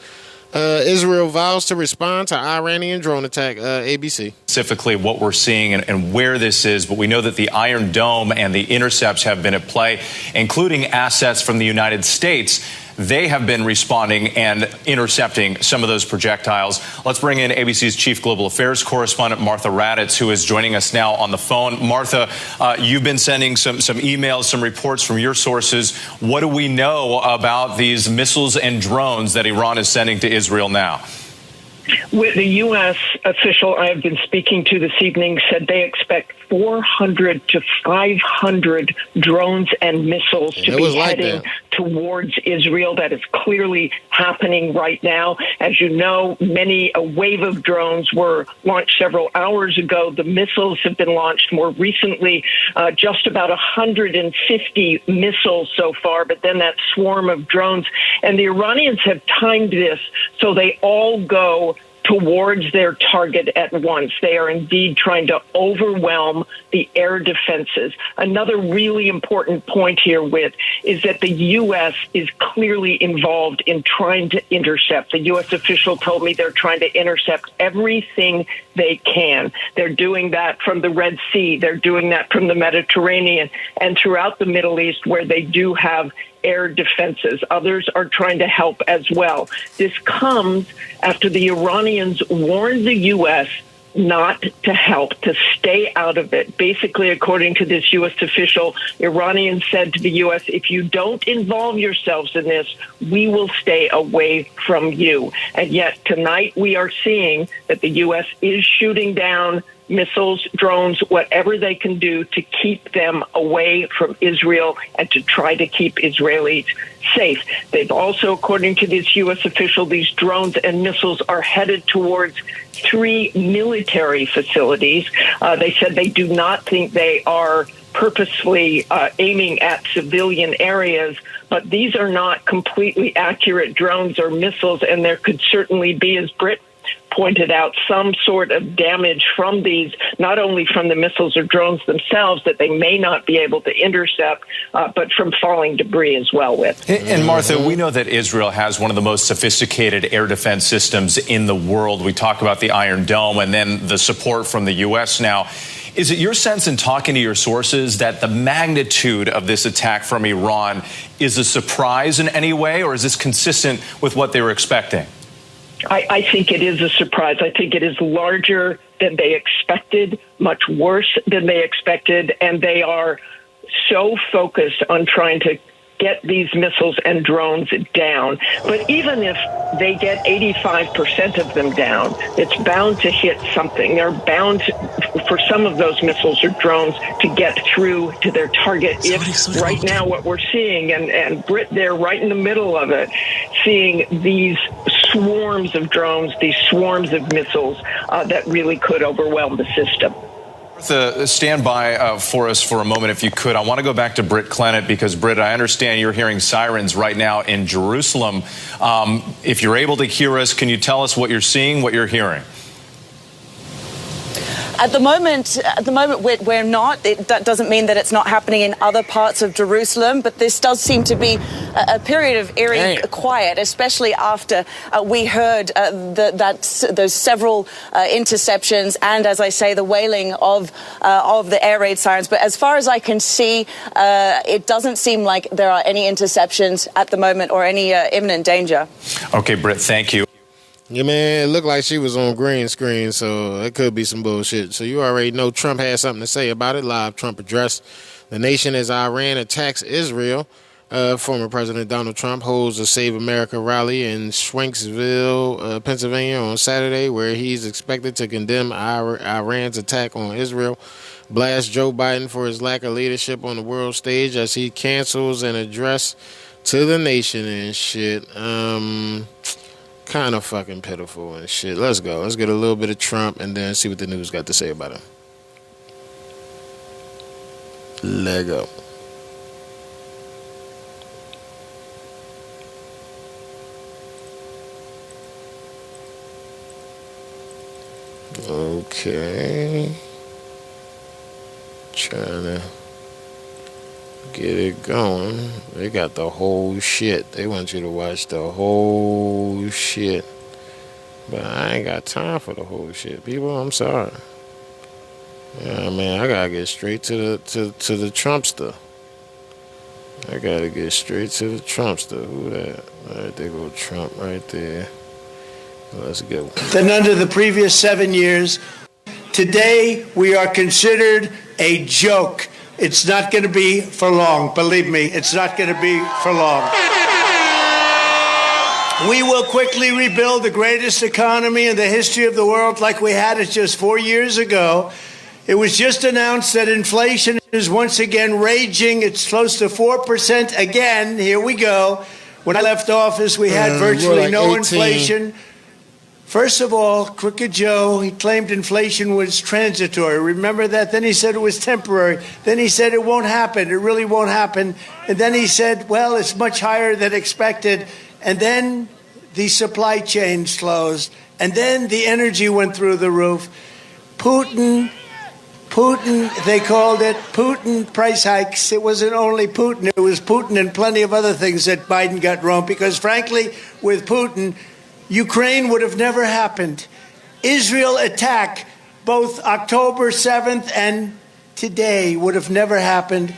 Israel vows to respond to Iranian drone attack, ABC. Specifically what we're seeing and where this is, but we know that the Iron Dome and the intercepts have been at play, including assets from the United States. They have been responding and intercepting some of those projectiles. Let's bring in ABC's chief global affairs correspondent, Martha Raddatz, who is joining us now on the phone. Martha, you've been sending some emails, some reports from your sources. What do we know about these missiles and drones that Iran is sending to Israel now? With the U.S. official I have been speaking to this evening said they expect 400 to 500 drones and missiles to be heading towards Israel. That is clearly happening right now. As you know, a wave of drones were launched several hours ago. The missiles have been launched more recently, just about 150 missiles so far, but then that swarm of drones. And the Iranians have timed this so they all go towards their target at once. They are indeed trying to overwhelm the air defenses. Another really important point here is that the U.S. is clearly involved in trying to intercept. The U.S. official told me they're trying to intercept everything they can. They're doing that from the Red Sea. They're doing that from the Mediterranean and throughout the Middle East, where they do have air defenses. Others are trying to help as well. This comes after the Iranians warned the U.S. not to help, to stay out of it. Basically, according to this U.S. official, Iranians said to the U.S., if you don't involve yourselves in this, we will stay away from you. And yet tonight we are seeing that the U.S. is shooting down missiles, drones, whatever they can do to keep them away from Israel and to try to keep Israelis safe. They've also, according to this U.S. official, these drones and missiles are headed towards 3 military facilities. They said they do not think they are purposefully aiming at civilian areas, but these are not completely accurate drones or missiles, and there could certainly be, as Britt pointed out, some sort of damage from these, not only from the missiles or drones themselves that they may not be able to intercept, but from falling debris as well with. And Martha, we know that Israel has one of the most sophisticated air defense systems in the world. We talk about the Iron Dome and then the support from the U.S. now. Is it your sense in talking to your sources that the magnitude of this attack from Iran is a surprise in any way, or is this consistent with what they were expecting? I think it is a surprise. I think it is larger than they expected, much worse than they expected, and they are so focused on trying to get these missiles and drones down. But even if they get 85% of them down, it's bound to hit something. They're bound for some of those missiles or drones to get through to their target. If right now what we're seeing, and Britt, they're right in the middle of it, seeing these swarms of drones, these swarms of missiles that really could overwhelm the system. Martha, stand by for us for a moment, if you could. I want to go back to Britt Clennett because, Britt, I understand you're hearing sirens right now in Jerusalem. If you're able to hear us, can you tell us what you're seeing, what you're hearing? At the moment, we're not. That doesn't mean that it's not happening in other parts of Jerusalem, but this does seem to be a period of eerie quiet, especially after we heard those several interceptions and, as I say, the wailing of the air raid sirens. But as far as I can see, it doesn't seem like there are any interceptions at the moment or any imminent danger. Okay, Britt, thank you. Yeah, man, it looked like she was on green screen, so it could be some bullshit. So you already know Trump had something to say about it. Live Trump address the nation as Iran attacks Israel. Former President Donald Trump holds a Save America rally in Schwenksville, Pennsylvania on Saturday, where he's expected to condemn Iran's attack on Israel, blast Joe Biden for his lack of leadership on the world stage as he cancels an address to the nation and shit. Kind of fucking pitiful and shit. Let's go. Let's get a little bit of Trump and then see what the news got to say about him. Let go. Okay. Trying to get it going. They got the whole shit. They want you to watch the whole shit. But I ain't got time for the whole shit. People, I'm sorry. Yeah, man, I gotta get straight to the Trumpster. I gotta get straight to the Trumpster. Who that? All right, there go Trump right there. Let's go. Than under the previous 7 years. Today, we are considered a joke. It's not going to be for long. Believe me, it's not going to be for long. We will quickly rebuild the greatest economy in the history of the world like we had it just 4 years ago. It was just announced that inflation is once again raging. It's close to 4% again. Here we go. When I left office, we had virtually like no 18. inflation. First of all, Crooked Joe, he claimed inflation was transitory. Remember that? Then he said it was temporary. Then he said it won't happen. It really won't happen. And then he said, well, it's much higher than expected. And then the supply chains closed. And then the energy went through the roof. Putin, they called it Putin price hikes. It wasn't only Putin. It was Putin and plenty of other things that Biden got wrong. Because frankly, with Putin, Ukraine would have never happened. Israel attack, both October 7th and today, would have never happened.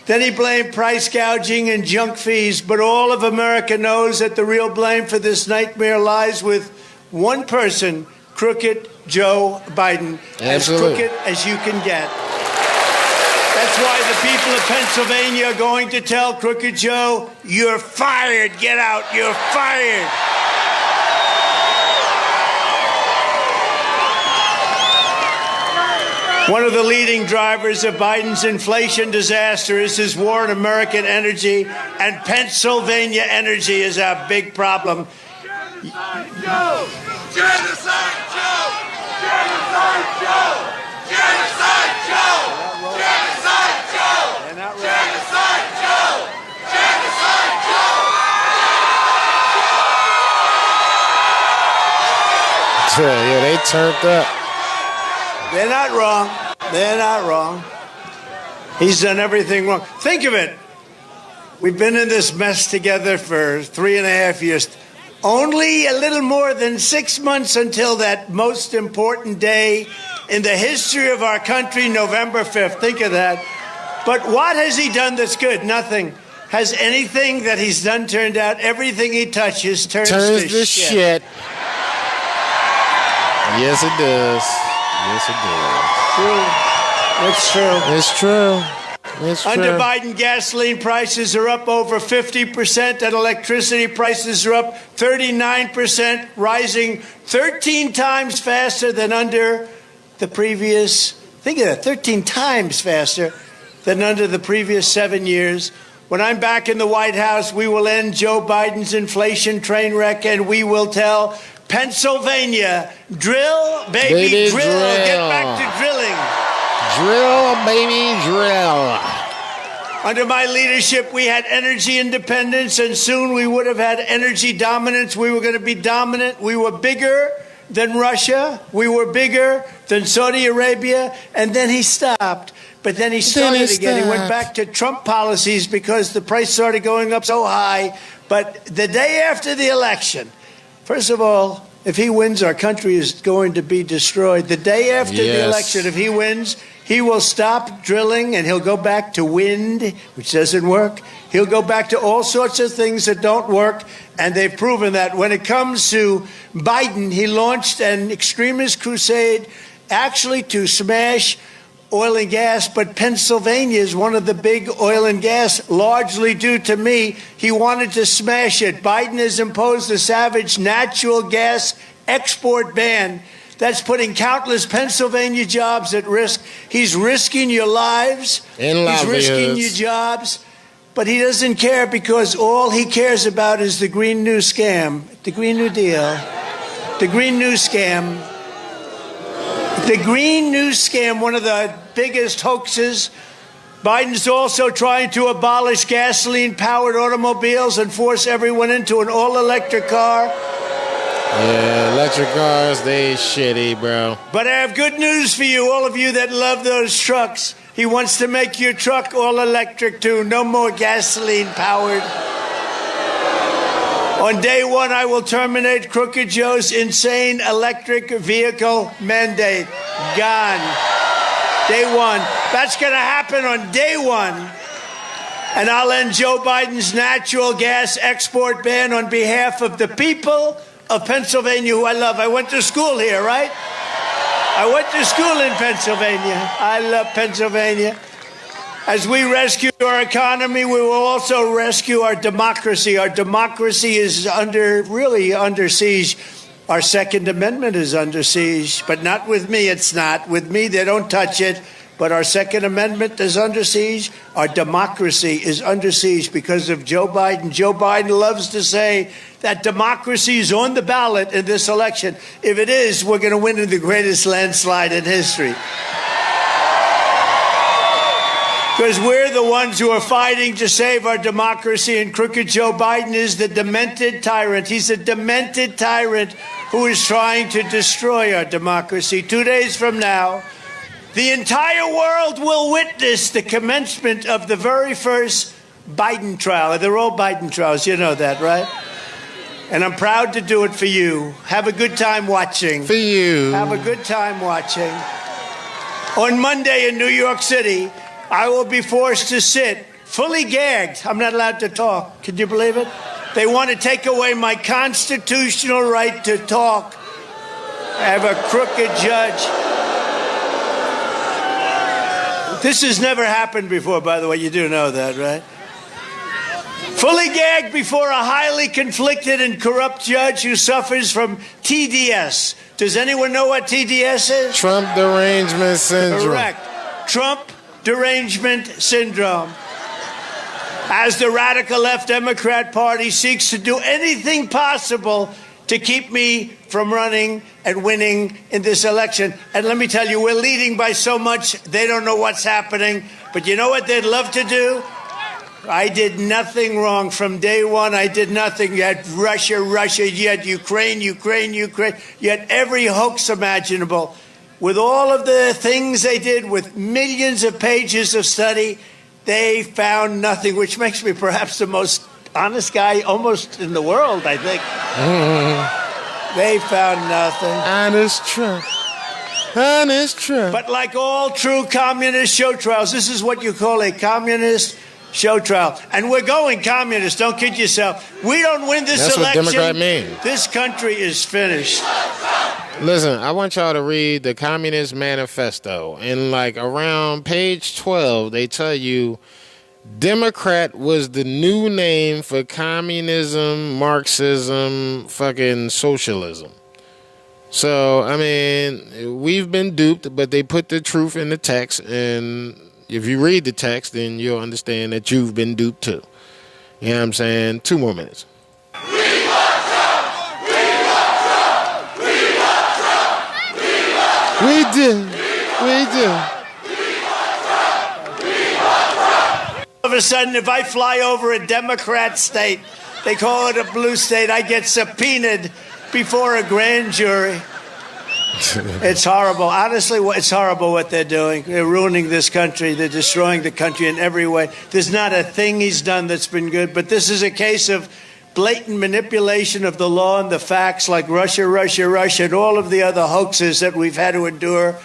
Then he blamed price gouging and junk fees, but all of America knows that the real blame for this nightmare lies with one person, Crooked Joe Biden. Absolutely. As crooked as you can get. That's why the people of Pennsylvania are going to tell Crooked Joe, you're fired, get out, you're fired. One of the leading drivers of Biden's inflation disaster is his war on American energy, and Pennsylvania energy is a big problem. Genocide Joe! Genocide Joe! Genocide Joe! Genocide Joe! Genocide Joe! Genocide Joe! Genocide Joe! Yeah, they turned up. They're not wrong. They're not wrong. He's done everything wrong. Think of it. We've been in this mess together for 3.5 years. Only a little more than 6 months until that most important day in the history of our country, November 5th. Think of that. But what has he done that's good? Nothing. Has anything that he's done turned out? Everything he touches turns to shit. Yes, it does. Yes, it does. True. It's true. It's true. Under Biden, gasoline prices are up over 50%, and electricity prices are up 39%, rising 13 times faster than under the previous. Think of that, 13 times faster than under the previous 7 years. When I'm back in the White House, we will end Joe Biden's inflation train wreck, and we will tell Pennsylvania, drill, baby, drill. Get back to drilling. Drill, baby, drill. Under my leadership, we had energy independence, and soon we would have had energy dominance. We were going to be dominant. We were bigger than Russia. We were bigger than Saudi Arabia. And then he stopped. But then he started again. He went back to Trump policies because the price started going up so high. But the day after the election, first of all, if he wins, our country is going to be destroyed. The day after the election, if he wins, he will stop drilling and he'll go back to wind, which doesn't work. He'll go back to all sorts of things that don't work, and they've proven that. When it comes to Biden, he launched an extremist crusade actually to smash oil and gas, but Pennsylvania is one of the big oil and gas, largely due to me. He wanted to smash it. Biden has imposed a savage natural gas export ban that's putting countless Pennsylvania jobs at risk. He's risking your lives. And he's risking your jobs. But he doesn't care because all he cares about is the Green New Scam, the Green New Deal, the Green New Scam. The Green New Scam, one of the biggest hoaxes. Biden's also trying to abolish gasoline-powered automobiles and force everyone into an all-electric car. Yeah, electric cars, they shitty, bro. But I have good news for you, all of you that love those trucks. He wants to make your truck all-electric, too. No more gasoline-powered. On day one, I will terminate Crooked Joe's insane electric vehicle mandate. Gone. Day one. That's going to happen on day one. And I'll end Joe Biden's natural gas export ban on behalf of the people of Pennsylvania, who I love. I went to school here, right? I went to school in Pennsylvania. I love Pennsylvania. As we rescue our economy, we will also rescue our democracy. Our democracy is really under siege. Our Second Amendment is under siege, but not with me, it's not. With me, they don't touch it. But our Second Amendment is under siege. Our democracy is under siege because of Joe Biden. Joe Biden loves to say that democracy is on the ballot in this election. If it is, we're going to win in the greatest landslide in history. Because we're the ones who are fighting to save our democracy, and crooked Joe Biden is the demented tyrant. He's a demented tyrant who is trying to destroy our democracy. 2 days from now, the entire world will witness the commencement of the very first Biden trial. They're all Biden trials. You know that, right? And I'm proud to do it for you. Have a good time watching. For you. Have a good time watching. On Monday in New York City, I will be forced to sit fully gagged. I'm not allowed to talk. Can you believe it? They want to take away my constitutional right to talk. I have a crooked judge. This has never happened before, by the way. You do know that, right? Fully gagged before a highly conflicted and corrupt judge who suffers from TDS. Does anyone know what TDS is? Trump derangement syndrome. Correct. Trump derangement syndrome. As the radical left Democrat Party seeks to do anything possible to keep me from running and winning in this election. And let me tell you, we're leading by so much, they don't know what's happening. But you know what they'd love to do? I did nothing wrong from day one. I did nothing. You had Russia, you had Ukraine. You had every hoax imaginable. With all of the things they did, with millions of pages of study, they found nothing, which makes me perhaps the most honest guy almost in the world, I think. They found nothing. Honest Trump. Honest Trump. But like all true communist show trials, this is what you call a communist show trial. And we're going communist, don't kid yourself. We don't win this election. That's what Democrat means. This country is finished. Listen, I want y'all to read the Communist Manifesto. And like around page 12, they tell you Democrat was the new name for communism, Marxism, fucking socialism. So, I mean, we've been duped, but they put the truth in the text. And if you read the text, then you'll understand that you've been duped too. You know what I'm saying? 2 more minutes. We do. All of a sudden, if I fly over a Democrat state, they call it a blue state, I get subpoenaed before a grand jury. It's horrible. Honestly, it's horrible what they're doing. They're ruining this country. They're destroying the country in every way. There's not a thing he's done that's been good, but this is a case of blatant manipulation of the law and the facts, like Russia, and all of the other hoaxes that we've had to endure.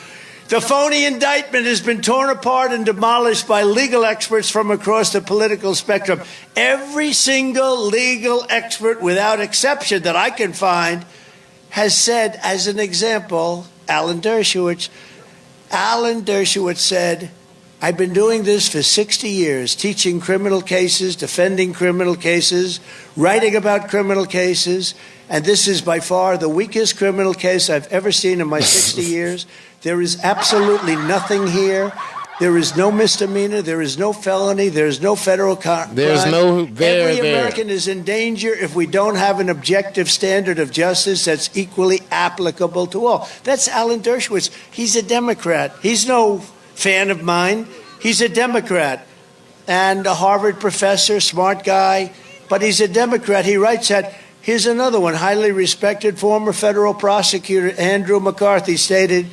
The phony indictment has been torn apart and demolished by legal experts from across the political spectrum. Every single legal expert, without exception, that I can find, has said, as an example, Alan Dershowitz said, I've been doing this for 60 years, teaching criminal cases, defending criminal cases, writing about criminal cases, and this is by far the weakest criminal case I've ever seen in my 60 years. There is absolutely nothing here. There is no misdemeanor. There is no felony. There is no federal crime. There's no there. Every American is in danger if we don't have an objective standard of justice that's equally applicable to all. That's Alan Dershowitz. He's a Democrat. He's no fan of mine. He's a Democrat and a Harvard professor, smart guy, but he's a Democrat. He writes that. Here's another one. Highly respected former federal prosecutor Andrew McCarthy stated,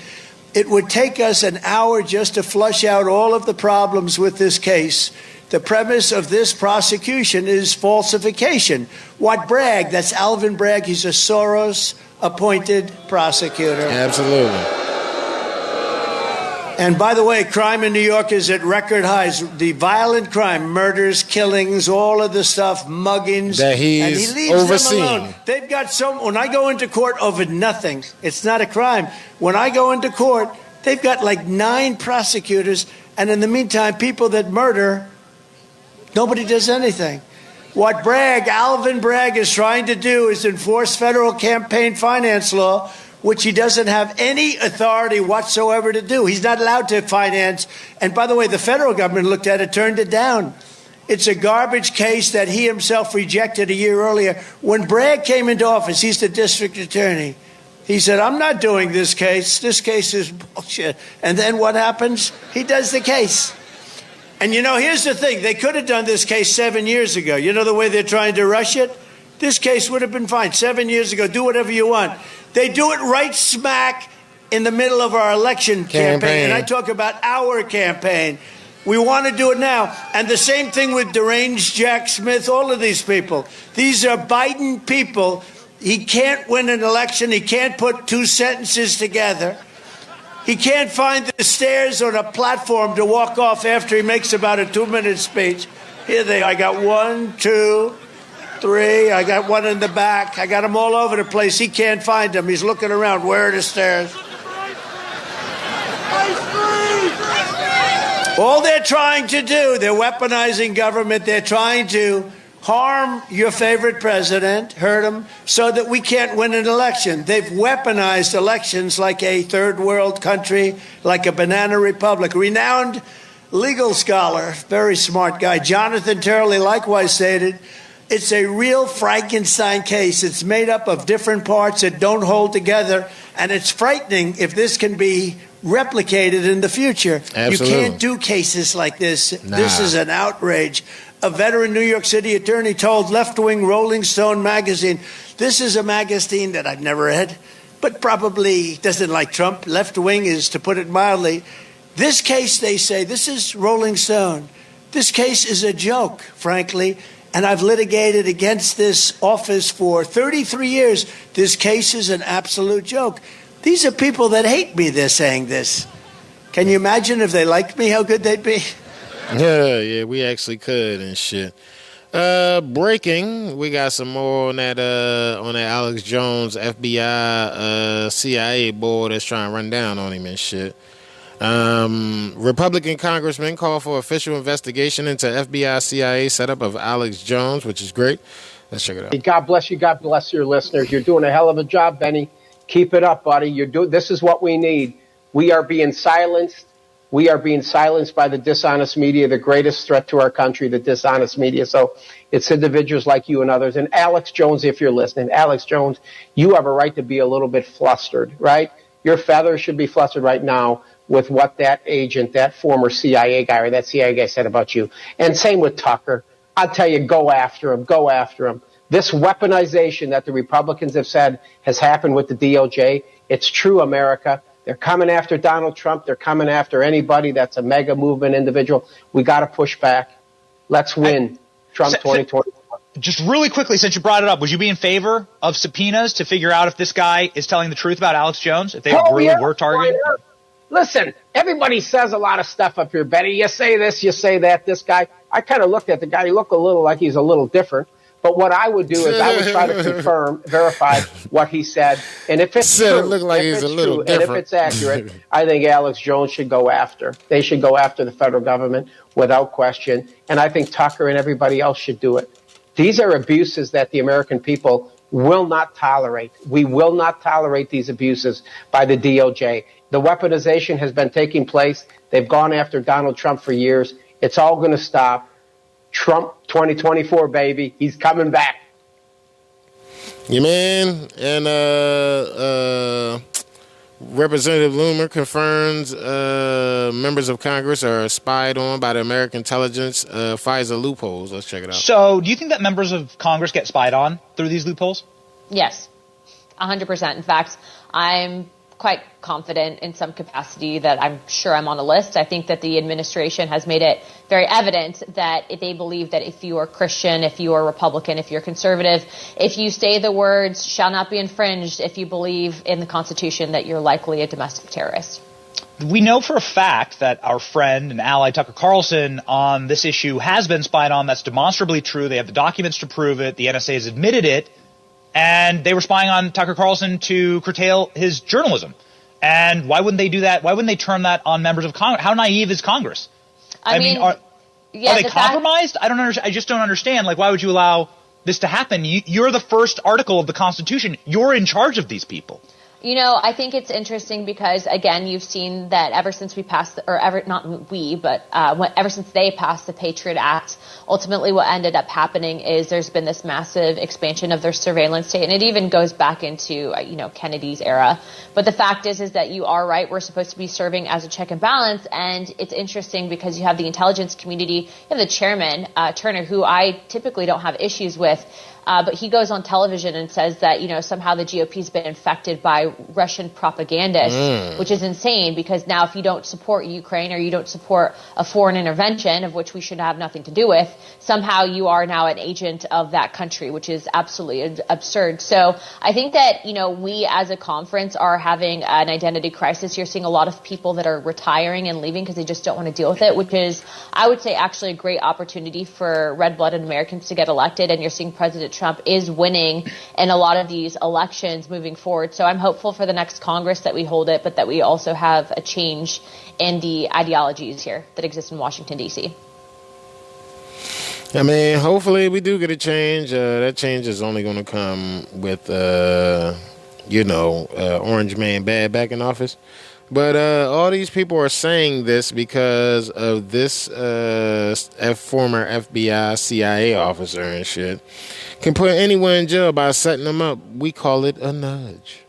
"It would take us an hour just to flush out all of the problems with this case. The premise of this prosecution is falsification." What Bragg, that's Alvin Bragg, he's a Soros-appointed prosecutor. Absolutely. And by the way, crime in New York is at record highs. The violent crime, murders, killings, all of the stuff, muggings. That he's and he leaves overseeing. them alone. They've got when I go into court over nothing, it's not a crime. When I go into court, they've got like 9 prosecutors. And in the meantime, people that murder, nobody does anything. What Alvin Bragg is trying to do is enforce federal campaign finance law, which he doesn't have any authority whatsoever to do. He's not allowed to finance. And by the way, the federal government looked at it, turned it down. It's a garbage case that he himself rejected a year earlier. When Bragg came into office, he's the district attorney. He said, "I'm not doing this case. This case is bullshit." And then what happens? He does the case. And here's the thing. They could have done this case 7 years ago. You know the way they're trying to rush it? This case would have been fine 7 years ago. Do whatever you want. They do it right smack in the middle of our election campaign. And I talk about our campaign. We want to do it now. And the same thing with deranged Jack Smith, all of these people. These are Biden people. He can't win an election. He can't put 2 sentences together. He can't find the stairs on a platform to walk off after he makes about a 2-minute speech. Here I got 1, 2, 3. I got one in the back. I got them all over the place. He can't find them. He's looking around. Where are the stairs? All they're trying to do, they're weaponizing government. They're trying to harm your favorite president, hurt him, so that we can't win an election. They've weaponized elections like a third world country, like a banana republic. Renowned legal scholar, very smart guy, Jonathan Turley, likewise stated, "It's a real Frankenstein case. It's made up of different parts that don't hold together, and it's frightening if this can be replicated in the future." Absolutely. You can't do cases like this. Nah. This is an outrage. A veteran New York City attorney told left-wing Rolling Stone magazine, this is a magazine that I've never read, but probably doesn't like Trump. Left-wing is, to put it mildly. This case, they say, this is Rolling Stone. This case is a joke, frankly. And I've litigated against this office for 33 years. This case is an absolute joke. These are people that hate me, they're saying this. Can you imagine if they liked me, how good they'd be? Yeah, we actually could and shit. Breaking, we got some more on that Alex Jones FBI CIA board that's trying to run down on him and shit. Republican congressman called for official investigation into FBI CIA setup of Alex Jones, which is great. Let's check it out. God bless you. God bless your listeners. You're doing a hell of a job, Benny. Keep it up, buddy. This is what we need. We are being silenced. We are being silenced by the dishonest media, the greatest threat to our country, the dishonest media. So it's individuals like you and others. And Alex Jones, if you're listening, Alex Jones, you have a right to be a little bit flustered, right? Your feathers should be flustered right now with what that agent, that former CIA guy or that CIA guy said about you. And same with Tucker. I'll tell you, go after him, go after him. This weaponization that the Republicans have said has happened with the DOJ, it's true, America. They're coming after Donald Trump. They're coming after anybody that's a mega movement individual. We got to push back. Let's win Trump 2020. Just really quickly, since you brought it up, would you be in favor of subpoenas to figure out if this guy is telling the truth about Alex Jones, if they really were targeting? Listen, everybody says a lot of stuff up here, Betty. You say this, you say that. This guy, I kind of looked at the guy. He looked a little like he's a little different. But what I would do is I would try to confirm, verify what he said. And if it's true, look like he's a little and if it's accurate, I think Alex Jones should go after. They should go after the federal government without question. And I think Tucker and everybody else should do it. These are abuses that the American people will not tolerate. We will not tolerate these abuses by the DOJ. The weaponization has been taking place. They've gone after Donald Trump for years. It's all going to stop. Trump 2024, baby. He's coming back. Yeah, man. And Representative Loomer confirms members of Congress are spied on by the American intelligence FISA loopholes. Let's check it out. So do you think that members of Congress get spied on through these loopholes? Yes, 100%. In fact, I'm quite confident in some capacity that I'm sure I'm on a list. I think that the administration has made it very evident that if they believe that if you are Christian, if you are Republican, if you're conservative, if you say the words shall not be infringed, if you believe in the Constitution, that you're likely a domestic terrorist. We know for a fact that our friend and ally Tucker Carlson on this issue has been spied on. That's demonstrably true. They have the documents to prove it. The NSA has admitted it. And they were spying on Tucker Carlson to curtail his journalism. And why wouldn't they do that? Why wouldn't they turn that on members of Congress? How naive is Congress? I mean, are they compromised? I just don't understand. Like, why would you allow this to happen? You're the first article of the Constitution. You're in charge of these people. You know, I think it's interesting because, again, you've seen that ever since we passed, ever since they passed the Patriot Act, ultimately what ended up happening is there's been this massive expansion of their surveillance state, and it even goes back into, Kennedy's era. But the fact is that you are right. We're supposed to be serving as a check and balance, and it's interesting because you have the intelligence community, you have the chairman, Turner, who I typically don't have issues with. But he goes on television and says that, somehow the GOP's been infected by Russian propagandists, which is insane because now if you don't support Ukraine or you don't support a foreign intervention, of which we should have nothing to do with, somehow you are now an agent of that country, which is absolutely absurd. So I think that, we as a conference are having an identity crisis. You're seeing a lot of people that are retiring and leaving because they just don't want to deal with it, which is, I would say, actually a great opportunity for red-blooded Americans to get elected. And you're seeing President Trump is winning in a lot of these elections moving forward. So I'm hopeful for the next Congress that we hold it, but that we also have a change in the ideologies here that exist in Washington, D.C. I mean, hopefully we do get a change. That change is only going to come with, Orange Man Bad back in office. But all these people are saying this because of this former FBI, CIA officer and shit can put anyone in jail by setting them up. We call it a nudge.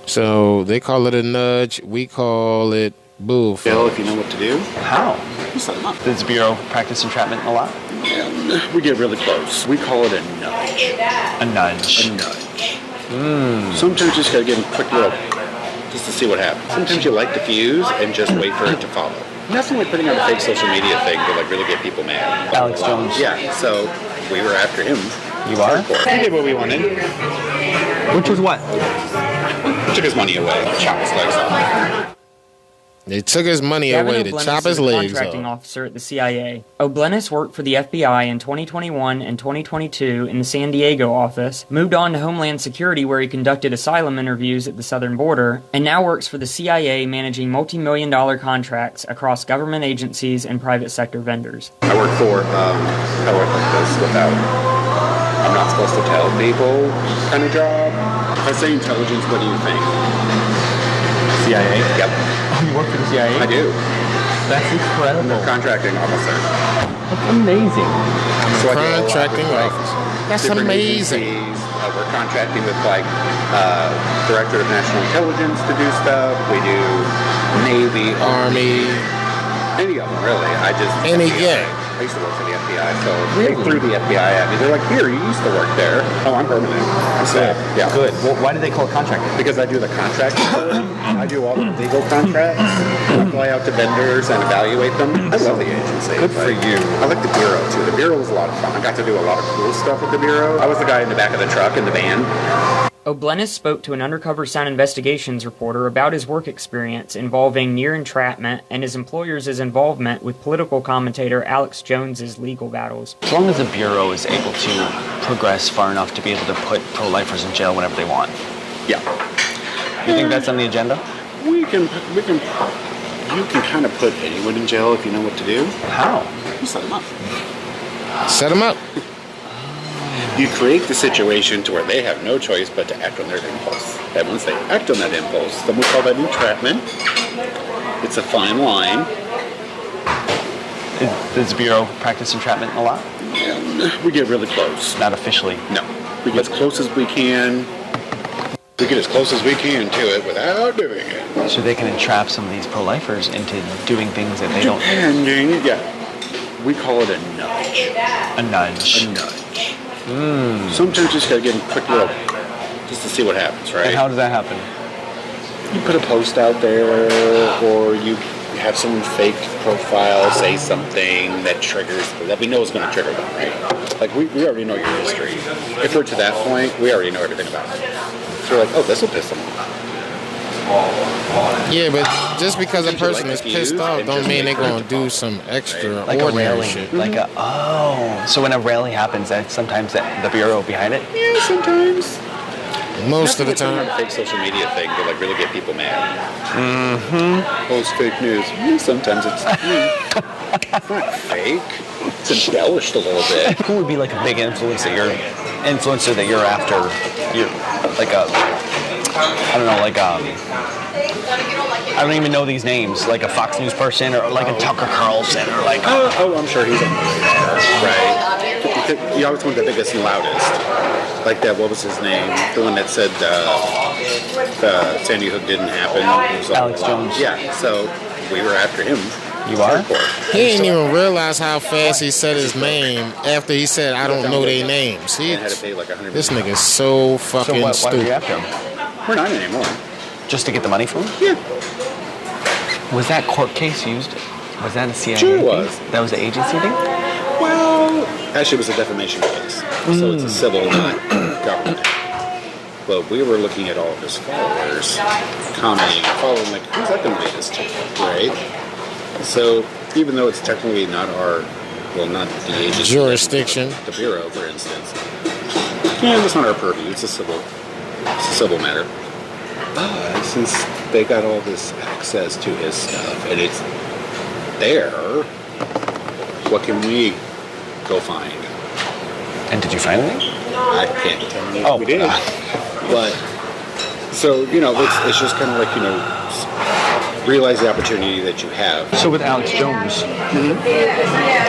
So they call it a nudge. We call it boof. Bill, if you know what to do. How? You set them up. Does the Bureau practice entrapment a lot? Yeah, we get really close. We call it a nudge. A nudge. A nudge. Sometimes you just gotta give them a quick little, just to see what happens. Sometimes you light the fuse and just wait for it to follow. Nothing like putting out a fake social media thing to really get people mad. Alex Jones. Yeah, so we were after him. You are? He did what we wanted. Which was what? Took his money away, chopped his legs off. They took his money away to chop his legs off. Contracting officer at the CIA. O'Blennis worked for the FBI in 2021 and 2022 in the San Diego office, moved on to Homeland Security where he conducted asylum interviews at the southern border, and now works for the CIA managing multi-million-dollar contracts across government agencies and private sector vendors. I work for, how do I put this without, I'm not supposed to tell people kind of job. If I say intelligence, what do you think? CIA? Yep. Oh, you work for the CIA? I do. That's incredible. I'm a contracting officer. That's amazing. So contracting officer. That's amazing. We're contracting with Director of National Intelligence to do stuff. We do Navy, Army, any of them really. I used to work for the FBI, so they threw the FBI at me. They're like, "Here, you used to work there." Oh, I'm permanent. I'm good. Yeah, good. Well, why do they call it contracting? Because I do the contracting. I do all the legal contracts. I fly out to vendors and evaluate them. I love the agency. Good for you. I like the Bureau, too. The Bureau was a lot of fun. I got to do a lot of cool stuff with the Bureau. I was the guy in the back of the truck in the van. O'Blennis spoke to an undercover Sound Investigations reporter about his work experience involving near entrapment and his employer's involvement with political commentator Alex Jones's legal battles. As long as the Bureau is able to progress far enough to be able to put pro-lifers in jail whenever they want. Yeah. You think that's on the agenda? You can kind of put anyone in jail if you know what to do. How? You set them up. Set them up. You create the situation to where they have no choice but to act on their impulse. And once they act on that impulse, then we call that entrapment. It's a fine line. Does the Bureau practice entrapment a lot? We get really close. Not officially? No. We get as close as we can. We get as close as we can to it without doing it. So they can entrap some of these pro-lifers into doing things that they don't... Depending, yeah. We call it a nudge. A nudge. A nudge. Sometimes you just gotta give them a quick little, just to see what happens, right? And how does that happen? You put a post out there, or you have someone fake profile say something that triggers, that we know is going to trigger them, right? Like, we already know your history. If we're to that point, we already know everything about it. So we're like, oh, this will piss them off. Yeah, but just because a person is pissed off don't mean they're going to do some extraordinary shit. So when a rally happens, that's sometimes the Bureau behind it? Yeah, sometimes. Most of the time. It's a fake social media thing to like really get people mad. Mm-hmm. Post fake news. Sometimes it's not fake. It's embellished a little bit. Who would be like a big influencer that you're after? You're like a, I don't know, like I don't even know these names. Like a Fox News person or like a Tucker Carlson or like. Oh, I'm sure he's on the radar, right? You always want the biggest and loudest. Like that, what was his name? The one that said Sandy Hook didn't happen. Alex Jones. Yeah, so we were after him. You are? He didn't even realize how fast he said his name after he said, I don't know their names. This nigga's so fucking stupid. Why were you after him? We're not anymore. Just to get the money from him? Yeah. Was that court case used? Was that a CIA Sure thing? was. That was the agency thing? Well, actually, it was a defamation case. So it's a civil, not government. But we were looking at all of his followers, commenting, following, like, who's that going to lead us to, right? So even though it's technically not not the agency. Jurisdiction. The Bureau, for instance. Yeah, it's not our purview. It's a civil matter. But since they got all this access to his stuff, and it's there, what can we go find? And did you find anything? I can't tell you if we did. But, so, it's just kind of like, realize the opportunity that you have. So with Alex Jones,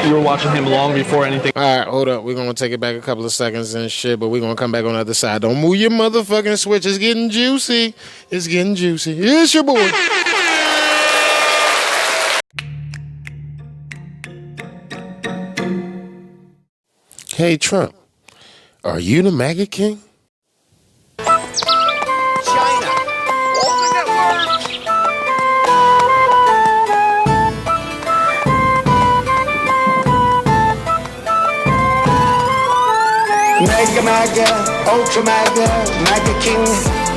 you were watching him long before anything. All right, hold up. We're going to take it back a couple of seconds and shit, but we're going to come back on the other side. Don't move your motherfucking switch. It's getting juicy. It's getting juicy. It's your boy. Hey, Trump, are you the MAGA king? China, all the networks. Mega MAGA, Ultra MAGA, MAGA King.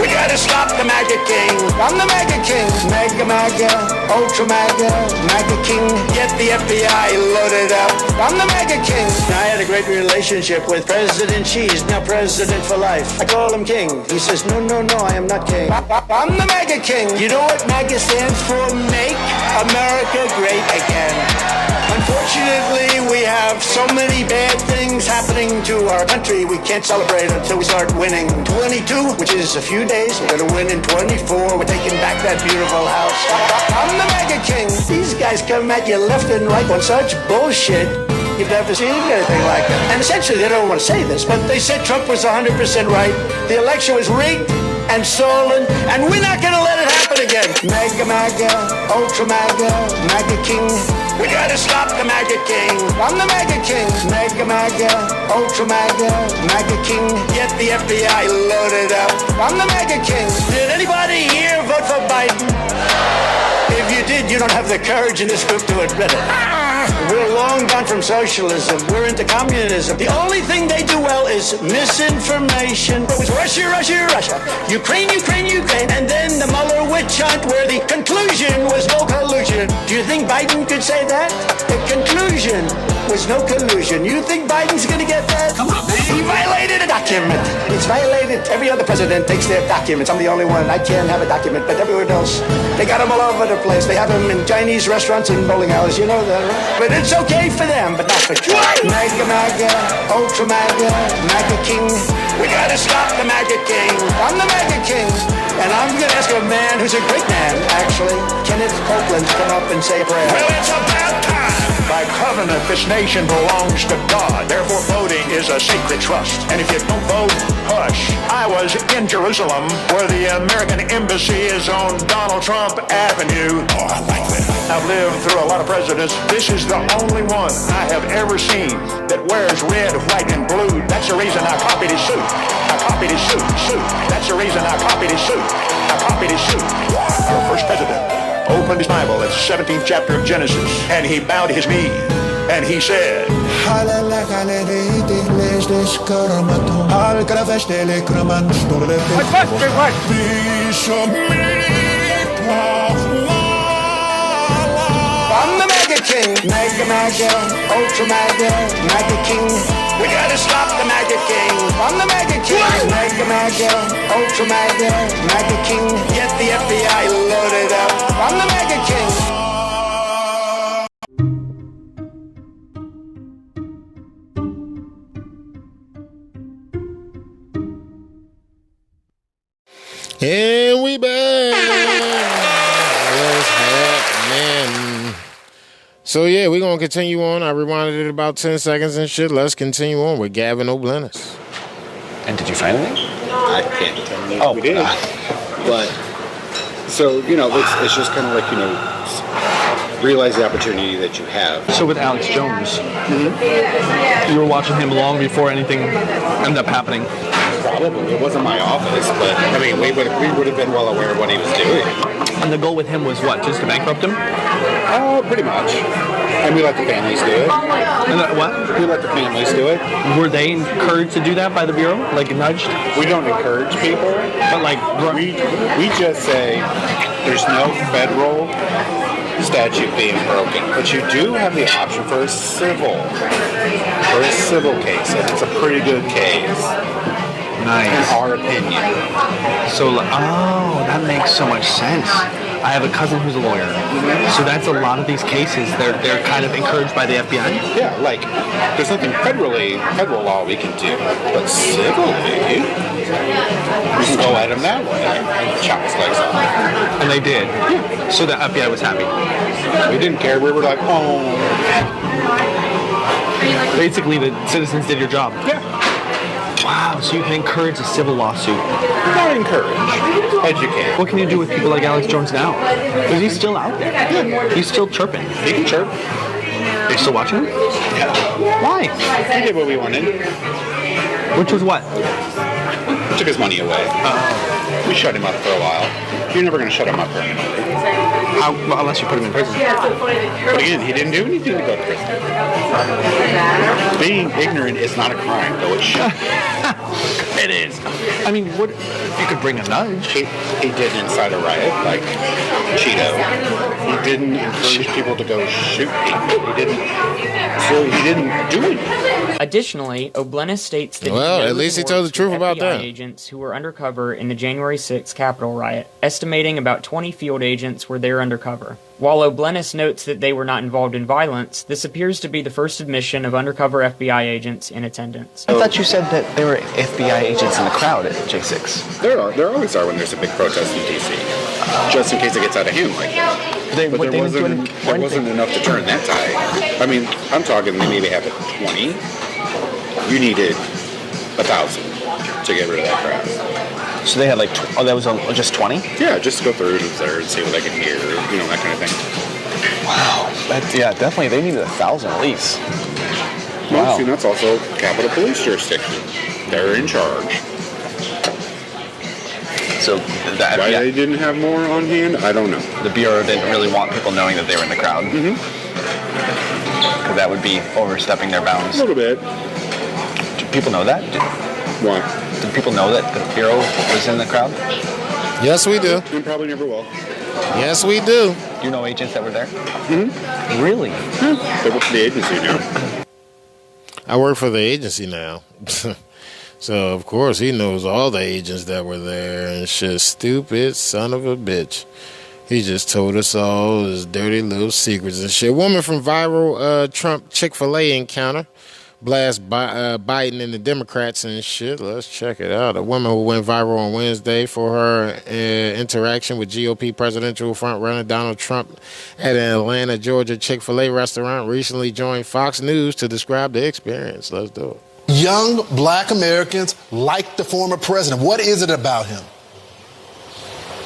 We gotta stop the MAGA King. I'm the MAGA King. Mega MAGA, Ultra MAGA, MAGA King. Get the FBI loaded up. I'm the MAGA King. I had a great relationship with President Xi. He's now president for life. I call him King. He says, no, I am not King. I'm the MAGA King. You know what MAGA stands for? Make America Great Again. Unfortunately, we have so many bad things happening to our country. We can't celebrate until we start winning 22, which is a few days. We're going to win in 24. We're taking back that beautiful house. I'm the MAGA King. These guys come at you left and right on such bullshit. You've never seen anything like it. And essentially, they don't want to say this, but they said Trump was 100% right. The election was rigged and stolen, and we're not going to let it happen again. Mega MAGA, Ultra MAGA, MAGA King. We got to stop the MAGA King. I'm the MAGA King. Mega MAGA, Ultra MAGA, MAGA King. Get the FBI loaded up. I'm the MAGA King. Did anybody here vote for Biden? If you did, you don't have the courage in this group to admit it. We're long gone from socialism. We're into communism. The only thing they do well is misinformation. It was Russia, Russia, Russia. Ukraine, Ukraine, Ukraine. And then the Mueller witch hunt where the conclusion was no collusion. Do you think Biden could say that? The conclusion was no collusion. You think Biden's going to get that? Come on, baby. He violated a document. He's violated. Every other president takes their documents. I'm the only one. I can't have a document, but everyone else, they got them all over the place. They have them in Chinese restaurants and bowling alleys. You know that, right? But it's okay for them, but not for Trump. MAGA, MAGA, ultra MAGA, MAGA king. We gotta stop the MAGA king. I'm the MAGA king. And I'm gonna ask a man who's a great man, actually, Kenneth Copeland, to come up and say a prayer. Well, it's about time. By covenant, this nation belongs to God. Therefore, voting is a sacred trust. And if you don't vote, hush. I was in Jerusalem, where the American embassy is on Donald Trump Avenue. Oh, I like that. I've lived through a lot of presidents. This is the only one I have ever seen that wears red, white, and blue. That's the reason I copied his suit. I copied his suit. That's the reason I copied his suit. I copied his suit. Our first president opened his Bible at the 17th chapter of Genesis, and he bowed his knee, and he said, I'm the MAGA king. MAGA, MAGA, ultra MAGA, MAGA king. We gotta stop the MAGA king. I'm the MAGA king. MAGA, MAGA, ultra MAGA, MAGA king. Get the FBI loaded up. I'm the MAGA king. And we back. What's happening? So yeah, we're gonna continue on. I rewinded it about 10 seconds and shit. Let's continue on with Gavin O'Blennis. And did you find anything? I can't tell you. Oh, we did. But so it's just kind of like realize the opportunity that you have. So with Alex Jones, you were watching him long before anything ended up happening. Probably. It wasn't my office, but I mean, we would have been well aware of what he was doing. And the goal with him was what? Just to bankrupt him? Pretty much. And we let the families do it. And what? We let the families do it. Were they encouraged to do that by the Bureau? Like nudged? We don't encourage people. But like... We just say there's no federal statute being broken. But you do have the option for a civil case. And it's a pretty good case. Nice. In our opinion. So, that makes so much sense. I have a cousin who's a lawyer. So that's a lot of these cases. They're kind of encouraged by the FBI. Yeah, like there's nothing federal law we can do, but civilly, we can go at them that way and chop his legs off. And they did. Yeah. So the FBI was happy. We didn't care. We were like, oh. Basically, the citizens did your job. Yeah. Wow, so you can encourage a civil lawsuit. Not encourage. Educate. What can you do with people like Alex Jones now? Because he's still out there. Yeah. He's still chirping. He can chirp. Are you still watching him? Yeah. Why? He did what we wanted. Which was what? We took his money away. We shut him up for a while. You're never going to shut him up permanently. Unless you put him in prison. But again, he didn't do anything to go to prison. Being ignorant is not a crime, though it should. It is. I mean, what you could bring a nudge. He didn't incite a riot like Cheeto. He didn't encourage people to go shoot people. He didn't do anything. Additionally, O'Blennis states that at least he told the truth about that. Agents who were undercover in the January 6th Capitol riot, estimating about 20 field agents were there undercover. While O'Blennis notes that they were not involved in violence, this appears to be the first admission of undercover FBI agents in attendance. I thought you said that there were FBI agents in the crowd at J6. There always are when there's a big protest in D.C. Just in case it gets out of hand like that. But there wasn't enough to turn that tide. I mean, I'm talking they maybe have 20. You needed 1,000 to get rid of that crowd. So they had that was just 20? Yeah, just to go through and observe and see what they can hear, that kind of thing. Wow. Definitely. They needed 1,000 at least. Well, see, that's also Capitol Police jurisdiction. They're in charge. So why they didn't have more on hand, I don't know. The Bureau didn't really want people knowing that they were in the crowd. Mm-hmm. Because that would be overstepping their bounds. A little bit. Do people know that? What? Did people know that the Bureau was in the crowd? Yes, we do. And probably never will. Yes, we do. You know agents that were there? Mm-hmm. Really? Yeah. They work for the agency now. I work for the agency now. So, of course, he knows all the agents that were there and shit. Stupid son of a bitch. He just told us all his dirty little secrets and shit. Woman from viral Trump Chick-fil-A encounter blast Biden and the Democrats and shit. Let's check it out. A woman who went viral on Wednesday for her interaction with GOP presidential frontrunner Donald Trump at an Atlanta, Georgia Chick-fil-A restaurant recently joined Fox News to describe the experience. Let's do it. Young black Americans like the former president. What is it about him?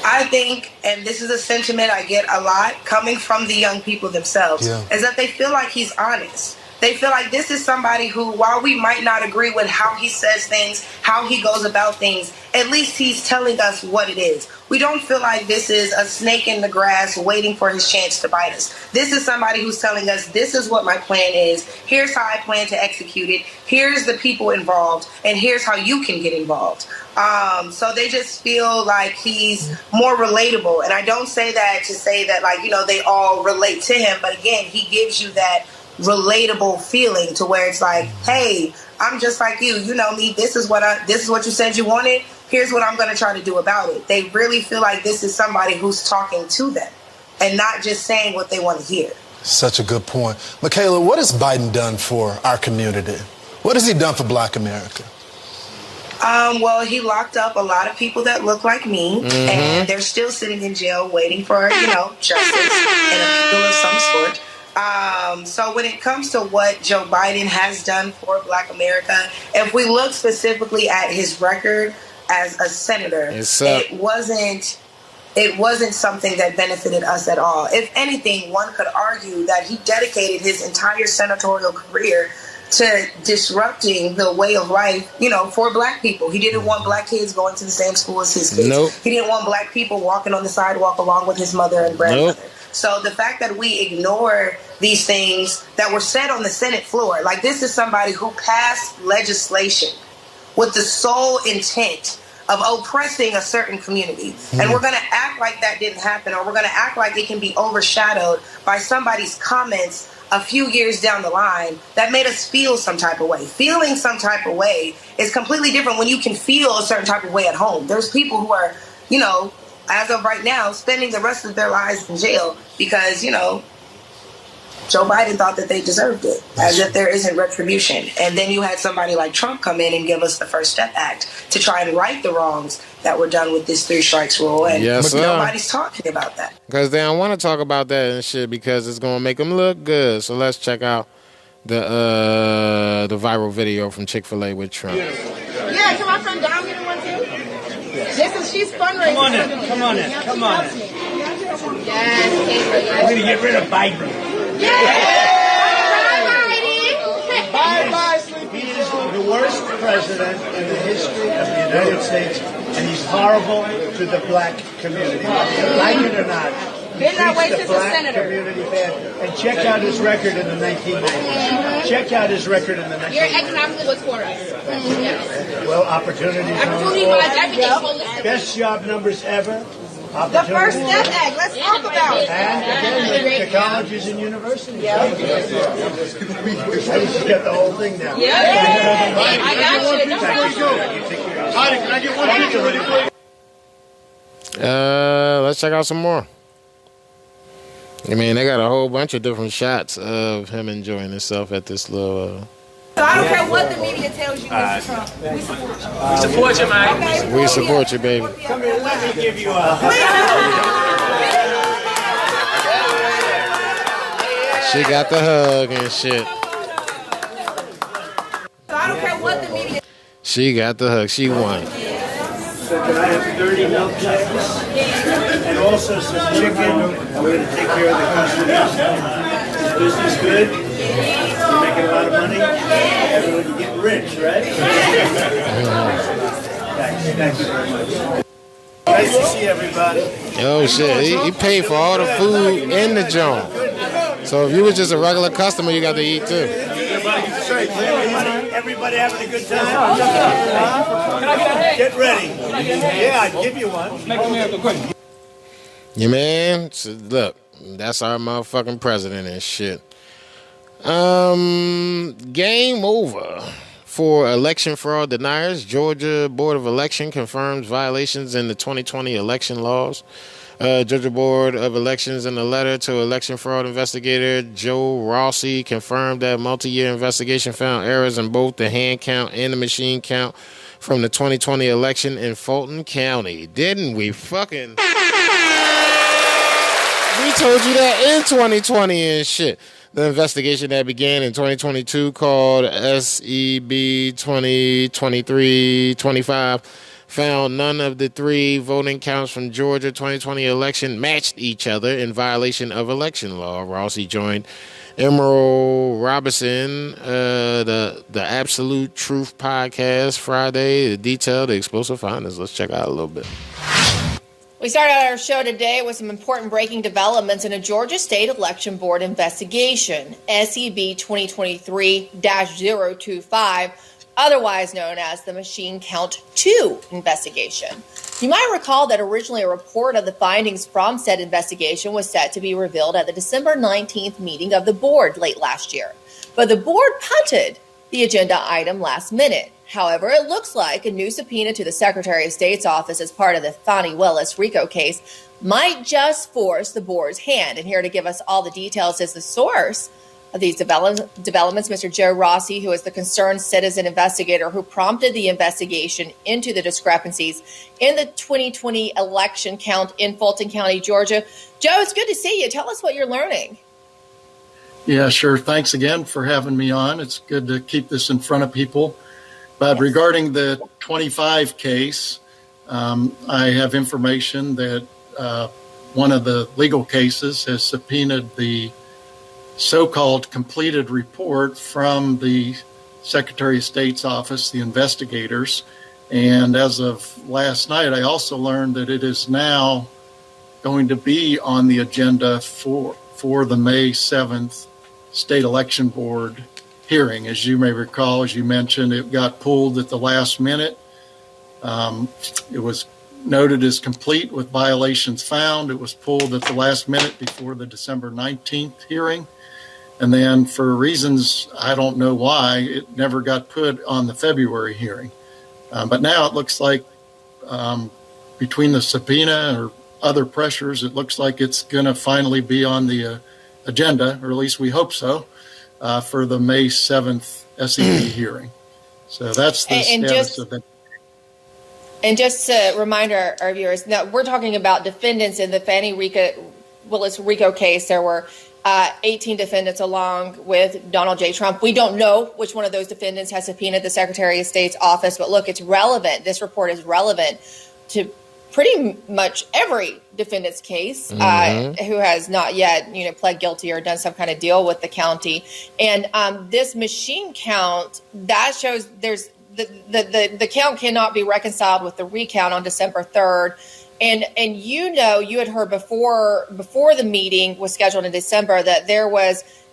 I think, and this is a sentiment I get a lot coming from the young people themselves, is that they feel like he's honest. They feel like this is somebody who, while we might not agree with how he says things, how he goes about things, at least he's telling us what it is. We don't feel like this is a snake in the grass waiting for his chance to bite us. This is somebody who's telling us, this is what my plan is. Here's how I plan to execute it. Here's the people involved. And here's how you can get involved. So they just feel like he's more relatable. And I don't say that to say that, like, you know, they all relate to him. But again, he gives you that relatable feeling to where it's like, hey, I'm just like you. You know me. This is what you said you wanted. Here's what I'm going to try to do about it. They really feel like this is somebody who's talking to them and not just saying what they want to hear. Such a good point. Michaela, what has Biden done for our community? What has he done for black America? Well, he locked up a lot of people that look like me, and they're still sitting in jail waiting for, you know, justice and appeal of some sort. So when it comes to what Joe Biden has done for black America, if we look specifically at his record as a senator, it wasn't something that benefited us at all. If anything, one could argue that he dedicated his entire senatorial career to disrupting the way of life, you know, for black people. He didn't want black kids going to the same school as his kids. Nope. He didn't want black people walking on the sidewalk along with his mother and grandmother. Nope. So the fact that we ignore these things that were said on the Senate floor, like this is somebody who passed legislation with the sole intent of oppressing a certain community. And we're going to act like that didn't happen, or we're going to act like it can be overshadowed by somebody's comments a few years down the line that made us feel some type of way. Feeling some type of way is completely different when you can feel a certain type of way at home. There's people who are, you know, as of right now, spending the rest of their lives in jail because, you know, Joe Biden thought that they deserved it, as if there isn't retribution. And then you had somebody like Trump come in and give us the First Step Act to try and right the wrongs that were done with this 3 strikes rule. And nobody's talking about that. Because they don't want to talk about that and shit because it's going to make them look good. So let's check out the viral video from Chick-fil-A with Trump. Yeah, can my friend Dom get one too? She's fundraising. Come on in. Yes, we're going to get rid of Biden. Bye, He is the worst president in the history of the United States, and he's horrible to the black community. Like it or not, he treats the black community bad. And check out his record in the 1990s. Check out his record in the 1990s. You're economically what's for us. Well, opportunity best job numbers ever. The First Step Act. Let's talk about it. And again, the colleges and universities. I just got the whole thing now. I got you. Can I get one picture really quick? Let's check out some more. I mean, they got a whole bunch of different shots of him enjoying himself at this little... So I don't care what the media tells you, Mr. Trump. We support you. We support you, man. Okay, we support you, baby. Come here, let me give you a... She got the hug and shit. So I don't care what the media... She got the hug. She won. So can I have 30 milk jugs? And also some chicken. And we're going to take care of the customers. Is business good? You're making a lot of money. Everyone getting rich, right? Thank you very much. Nice to see everybody. Oh shit! He paid for all the food in the joint. So if you was just a regular customer, you got to eat too. Everybody having a good time? Get ready. Yeah, I'd give you one. Yeah, man. So look, that's our motherfucking president and shit. Game over for election fraud deniers. Georgia Board of Election confirms violations in the 2020 election laws. Georgia Board of Elections, in a letter to election fraud investigator Joe Rossi, confirmed that multi-year investigation found errors in both the hand count and the machine count from the 2020 election in Fulton County. Didn't we fucking... We told you that in 2020 and shit. The investigation that began in 2022, called SEB 2023-25, found none of the three voting counts from Georgia 2020 election matched each other in violation of election law. Rossi joined Emerald Robinson, the Absolute Truth podcast Friday to detail the explosive findings. Let's check out a little bit. We started our show today with some important breaking developments in a Georgia State Election Board investigation, SEB 2023-025, otherwise known as the Machine Count 2 investigation. You might recall that originally a report of the findings from said investigation was set to be revealed at the December 19th meeting of the board late last year. But the board punted the agenda item last minute. However, it looks like a new subpoena to the Secretary of State's office as part of the Fani Willis RICO case might just force the board's hand. And here to give us all the details is the source of these developments, Mr. Joe Rossi, who is the concerned citizen investigator who prompted the investigation into the discrepancies in the 2020 election count in Fulton County, Georgia. Joe, it's good to see you. Tell us what you're learning. Yeah, sure. Thanks again for having me on. It's good to keep this in front of people. But regarding the 25 case, I have information that one of the legal cases has subpoenaed the so-called completed report from the Secretary of State's office, the investigators. And as of last night, I also learned that it is now going to be on the agenda for the May 7th State Election Board hearing. As you may recall, as you mentioned, it got pulled at the last minute. It was noted as complete with violations found. It was pulled at the last minute before the December 19th hearing. And then for reasons I don't know why, it never got put on the February hearing. But now it looks like between the subpoena or other pressures, it looks like it's going to finally be on the agenda, or at least we hope so, for the May 7th SEB hearing. So that's the status of it. And just to remind our viewers, now we're talking about defendants in the Fani Willis RICO case. There were 18 defendants along with Donald J. Trump. We don't know which one of those defendants has subpoenaed the Secretary of State's office, but look, it's relevant. This report is relevant to pretty much every defendant's case who has not yet, pled guilty or done some kind of deal with the county. And this machine count, that shows there's the count cannot be reconciled with the recount on December 3rd. And you had heard before the meeting was scheduled in December that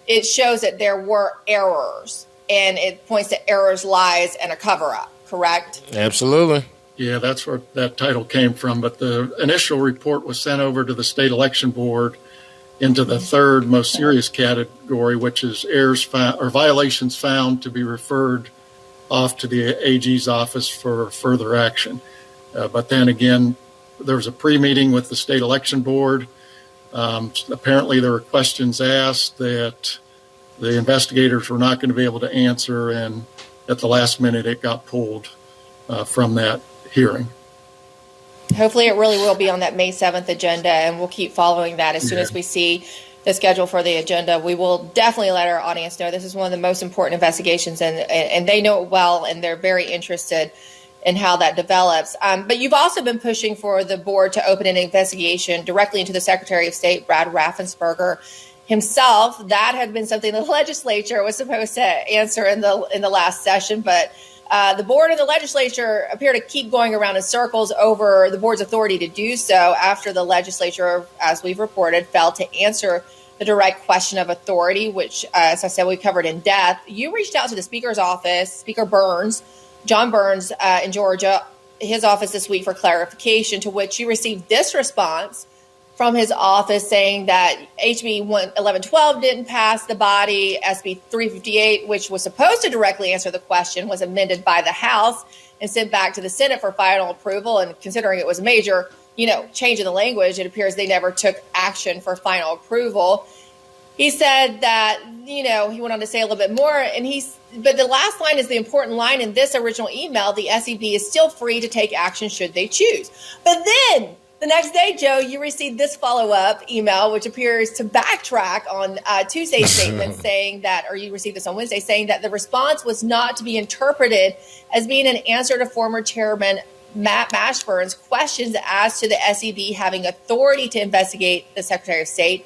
it shows that there were errors, and it points to errors, lies, and a cover-up, correct? Absolutely. Yeah, that's where that title came from. But the initial report was sent over to the State Election Board into the third most serious category, which is errors found or violations found to be referred off to the AG's office for further action. But then again, there was a pre-meeting with the State Election Board. Apparently there were questions asked that the investigators were not going to be able to answer, and at the last minute it got pulled from that hearing. Hopefully it really will be on that May 7th agenda, and we'll keep following that. As soon as we see the schedule for the agenda, we will definitely let our audience know. This is one of the most important investigations, and they know it well, and they're very interested in how that develops. But you've also been pushing for the board to open an investigation directly into the Secretary of State, Brad Raffensperger himself. That had been something the legislature was supposed to answer in the last session, but the board and the legislature appear to keep going around in circles over the board's authority to do so after the legislature, as we've reported, failed to answer the direct question of authority, which, as I said, we covered in depth. You reached out to the Speaker's office, Speaker Burns, John Burns in Georgia, his office this week for clarification, to which you received this response from his office saying that HB 1112 didn't pass the body. SB 358, which was supposed to directly answer the question, was amended by the House and sent back to the Senate for final approval. And considering it was a major, change in the language, it appears they never took action for final approval. He said that, he went on to say a little bit more, but the last line is the important line in this original email. The SEB is still free to take action should they choose. But then the next day, Joe, you received this follow-up email, which appears to backtrack on Tuesday's statement saying that, or you received this on Wednesday, saying that the response was not to be interpreted as being an answer to former Chairman Matt Mashburn's questions as to the SEB having authority to investigate the Secretary of State.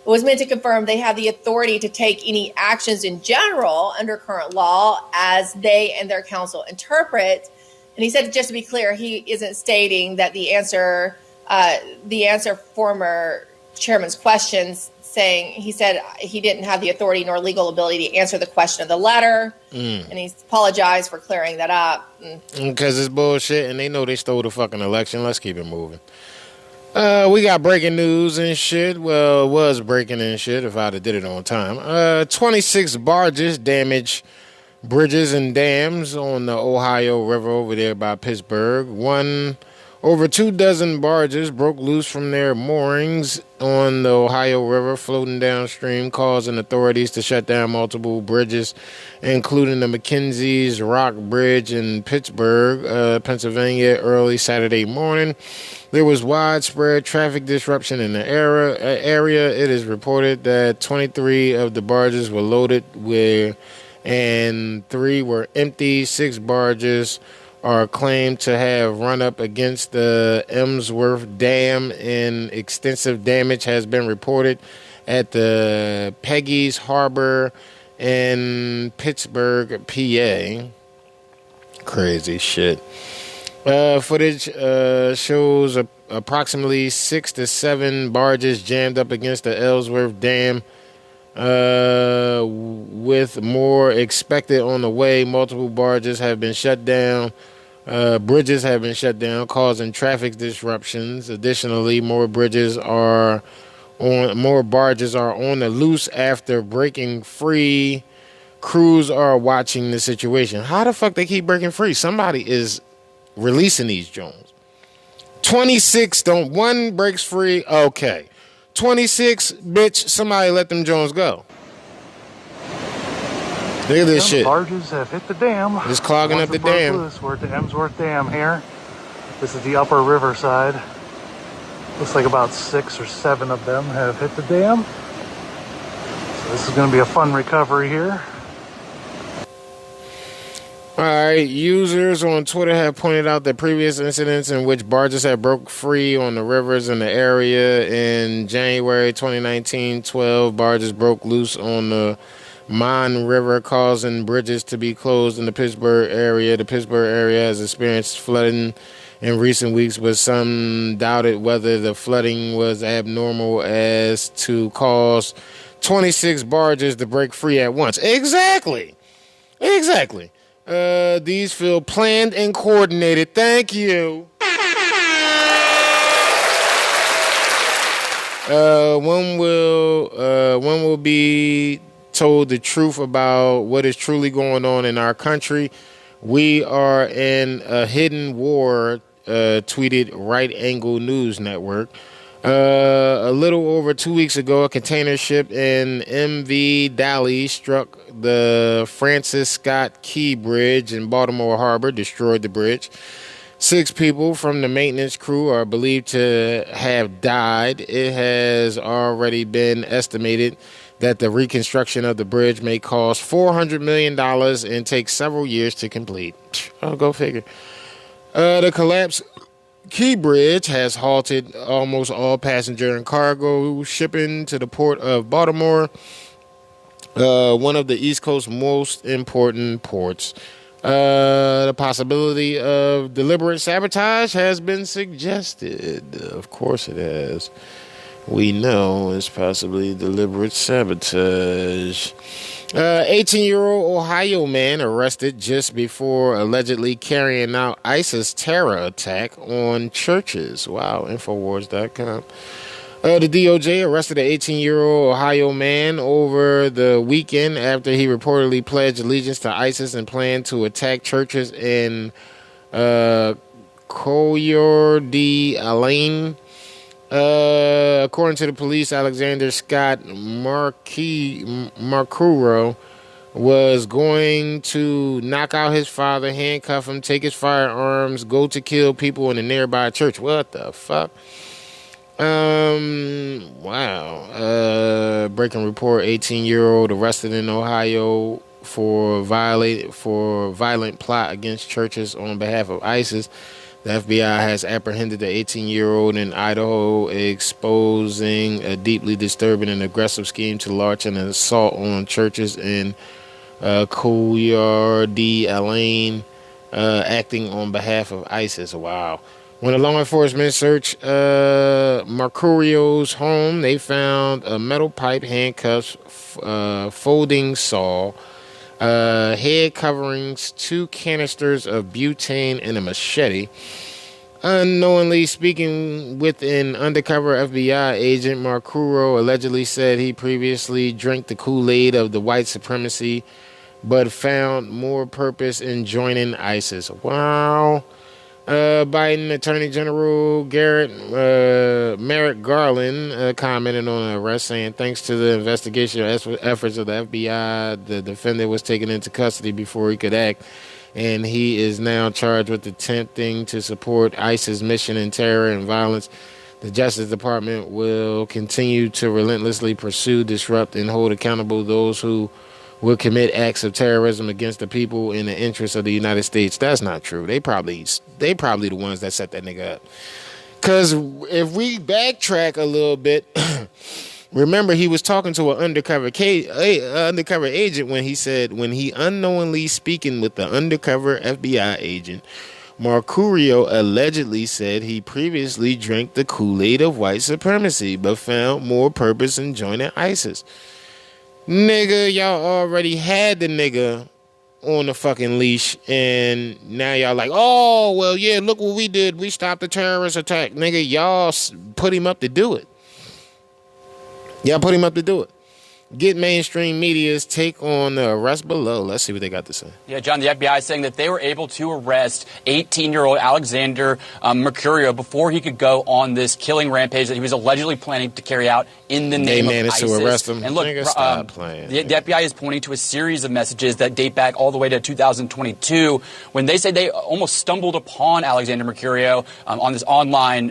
It was meant to confirm they have the authority to take any actions in general under current law as they and their counsel interpret. And he said, just to be clear, he isn't stating that the answer former chairman's questions, saying he said he didn't have the authority nor legal ability to answer the question of the letter. And he apologized for clearing that up. Because it's bullshit and they know they stole the fucking election. Let's keep it moving. We got breaking news and shit. Well, it was breaking and shit if I'd have did it on time. 26 barges damaged bridges and dams on the Ohio River over there by Pittsburgh. Over 24 barges broke loose from their moorings on the Ohio River, floating downstream, causing authorities to shut down multiple bridges, including the McKenzie's Rock Bridge in Pittsburgh, Pennsylvania, early Saturday morning. There was widespread traffic disruption in the area. It is reported that 23 of the barges were loaded and 3 were empty. 6 barges are claimed to have run up against the Emsworth Dam, and extensive damage has been reported at the Peggy's Harbor in Pittsburgh, PA. Crazy shit. Footage shows approximately 6 to 7 barges jammed up against the Ellsworth Dam, with more expected on the way. Multiple barges have been shut down. Bridges have been shut down, causing traffic disruptions. Additionally, more barges are on the loose after breaking free. Crews are watching the situation. How the fuck they keep breaking free? Somebody is releasing these Jones. 26 one breaks free. Okay. 26, bitch, somebody let them Jones go. Look at this shit. Barges have hit the dam. It's clogging up the dam. We're at the Emsworth Dam here. This is the upper riverside. Looks like about 6 or 7 of them have hit the dam. So this is going to be a fun recovery here. All right, users on Twitter have pointed out that previous incidents in which barges have broke free on the rivers in the area. In January 2019, 12 barges broke loose on the Mon River, causing bridges to be closed in the Pittsburgh area. The Pittsburgh area has experienced flooding in recent weeks, but some doubted whether the flooding was abnormal as to cause 26 barges to break free at once. Exactly. These feel planned and coordinated. Thank you. One will be told the truth about what is truly going on in our country. We are in a hidden war, tweeted Right Angle News Network. A little over 2 weeks ago, a container ship in MV Dali struck the Francis Scott Key Bridge in Baltimore Harbor, destroyed the bridge. 6 people from the maintenance crew are believed to have died. It has already been estimated that the reconstruction of the bridge may cost $400 million and take several years to complete. Oh, go figure. The collapsed Key Bridge has halted almost all passenger and cargo shipping to the port of Baltimore, one of the East Coast's most important ports. The possibility of deliberate sabotage has been suggested. Of course it has. We know it's possibly deliberate sabotage. 18-year-old Ohio man arrested just before allegedly carrying out ISIS terror attack on churches. Wow, Infowars.com. The DOJ arrested an 18-year-old Ohio man over the weekend after he reportedly pledged allegiance to ISIS and planned to attack churches in Coeur d'Alene. According to the police, Alexander Scott Marcuro was going to knock out his father, handcuff him, take his firearms, go to kill people in a nearby church. What the fuck? Wow. Breaking report: 18-year-old arrested in Ohio for violent plot against churches on behalf of ISIS. The FBI has apprehended the 18-year-old in Idaho, exposing a deeply disturbing and aggressive scheme to launch an assault on churches in Coeur d'Alene, acting on behalf of ISIS. Wow. When a law enforcement searched Mercurio's home, they found a metal pipe, handcuffs, folding saw, head coverings, 2 canisters of butane, and a machete. Unknowingly speaking with an undercover FBI agent, Marcuro allegedly said he previously drank the Kool-Aid of the white supremacy, but found more purpose in joining ISIS. Wow. Biden Attorney General Merrick Garland commented on the arrest, saying, thanks to the investigation efforts of the FBI, the defendant was taken into custody before he could act, and he is now charged with attempting to support ISIS mission in terror and violence. The Justice Department will continue to relentlessly pursue, disrupt, and hold accountable those who will commit acts of terrorism against the people in the interest of the United States. That's not true. They probably the ones that set that nigga up. Because if we backtrack a little bit, remember he was talking to an undercover agent when he unknowingly speaking with the undercover FBI agent. Marcurio allegedly said he previously drank the Kool-Aid of white supremacy, but found more purpose in joining ISIS. Nigga, y'all already had the nigga on the fucking leash, and now y'all like, oh, well, yeah, look what we did. We stopped the terrorist attack. Nigga, y'all put him up to do it. Get mainstream media's take on the arrest below. Let's see what they got to say. Yeah, John, the FBI is saying that they were able to arrest 18-year-old Alexander Mercurio before he could go on this killing rampage that he was allegedly planning to carry out in the name of ISIS. They managed to arrest him. And look, stop playing. The FBI is pointing to a series of messages that date back all the way to 2022 when they say they almost stumbled upon Alexander Mercurio on this online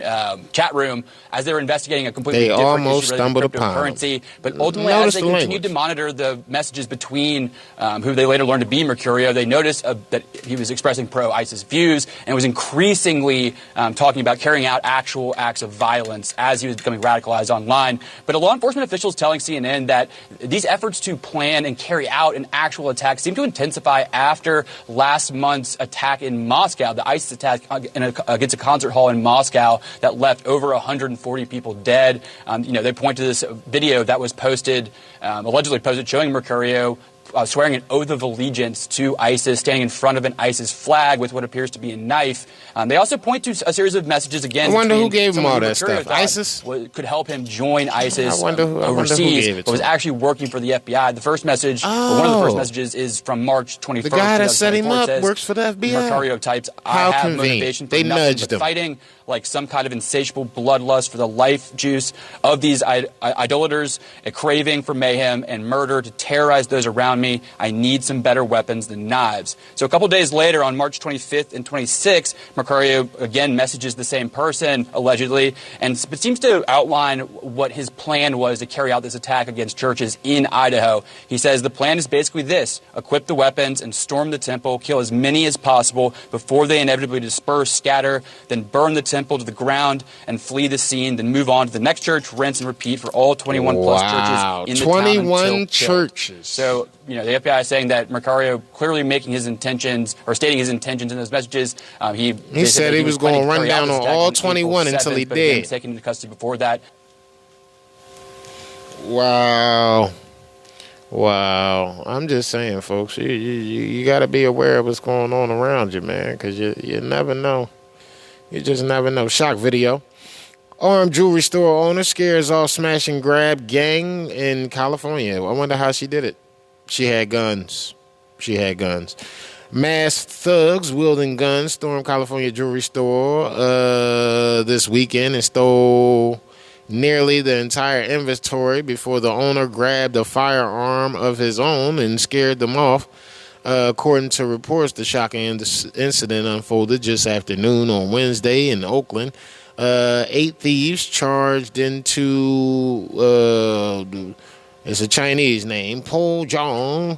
chat room as they were investigating a completely different issue related to cryptocurrency. But ultimately, as they continued to monitor the messages between who they later learned to be Mercurio, they noticed that he was expressing pro-ISIS views and was increasingly talking about carrying out actual acts of violence as he was becoming radicalized online. But a law enforcement official is telling CNN that these efforts to plan and carry out an actual attack seem to intensify after last month's attack in Moscow, the ISIS attack against a concert hall in Moscow that left over 140 people dead. They point to this video that was posted, allegedly posted, showing Mercurio swearing an oath of allegiance to ISIS, standing in front of an ISIS flag with what appears to be a knife. They also point to a series of messages again. I wonder who gave him all that stuff. ISIS could help him join ISIS overseas, but was actually working for the FBI. The first message, or one of the first messages, is from March 21st. The guy that set him up works for the FBI. Mercurio types, I have motivation for nothing but fighting, like some kind of insatiable bloodlust for the life juice of these idolaters, a craving for mayhem and murder to terrorize those around me. I need some better weapons than knives. So a couple days later, on March 25th and 26th, Mercurio again messages the same person, allegedly, and seems to outline what his plan was to carry out this attack against churches in Idaho. He says the plan is basically this: equip the weapons and storm the temple, kill as many as possible before they inevitably disperse, scatter, then burn the temple to the ground and flee the scene, then move on to the next church, rinse and repeat for all 21 plus churches in the 21 churches. So, the FBI is saying that Mercurio clearly making his intentions or stating his intentions in those messages. He said he was going to run down on all 21 until he did. Taken into custody before that. Wow. I'm just saying, folks, you got to be aware of what's going on around you, man, because you never know. You just never know. Shock video. Armed jewelry store owner scares off smash and grab gang in California. I wonder how she did it. She had guns. Masked thugs wielding guns stormed California jewelry store this weekend and stole nearly the entire inventory before the owner grabbed a firearm of his own and scared them off. According to reports, the shocking incident unfolded just after noon on Wednesday in Oakland. 8 thieves charged into, it's a Chinese name, Po Zhong,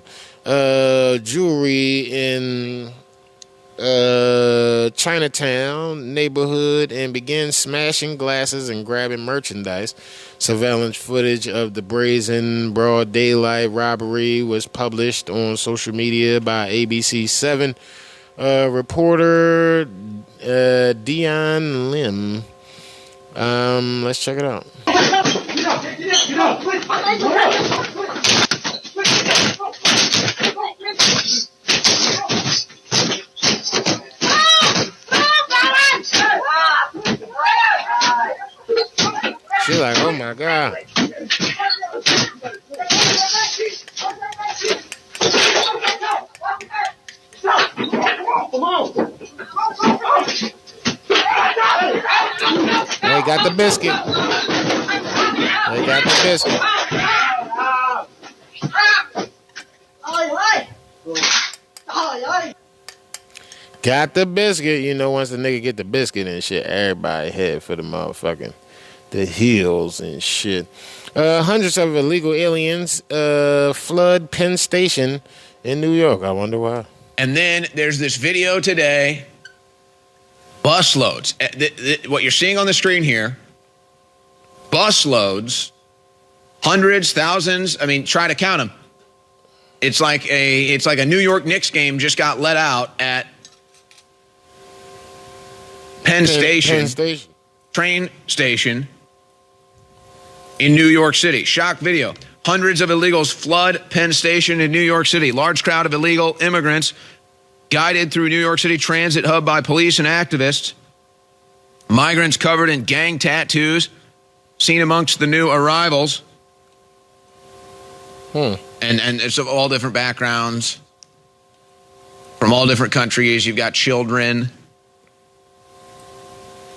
jewelry in Chinatown neighborhood and began smashing glasses and grabbing merchandise. Surveillance footage of the brazen broad daylight robbery was published on social media by ABC 7 reporter Dion Lim. Let's check it out. She's like, oh my God. They got the biscuit. Got the biscuit. You know, once the nigga get the biscuit and shit, everybody head for the motherfucking the hills and shit. Hundreds of illegal aliens flood Penn Station in New York. I wonder why. And then there's this video today. Busloads. What you're seeing on the screen here, busloads, hundreds, thousands. I mean, try to count them. It's like a New York Knicks game just got let out at Penn Station, train station in New York City. Shock video. Hundreds of illegals flood Penn Station in New York City. Large crowd of illegal immigrants guided through New York City transit hub by police and activists. Migrants covered in gang tattoos seen amongst the new arrivals. And it's of all different backgrounds, from all different countries. You've got children.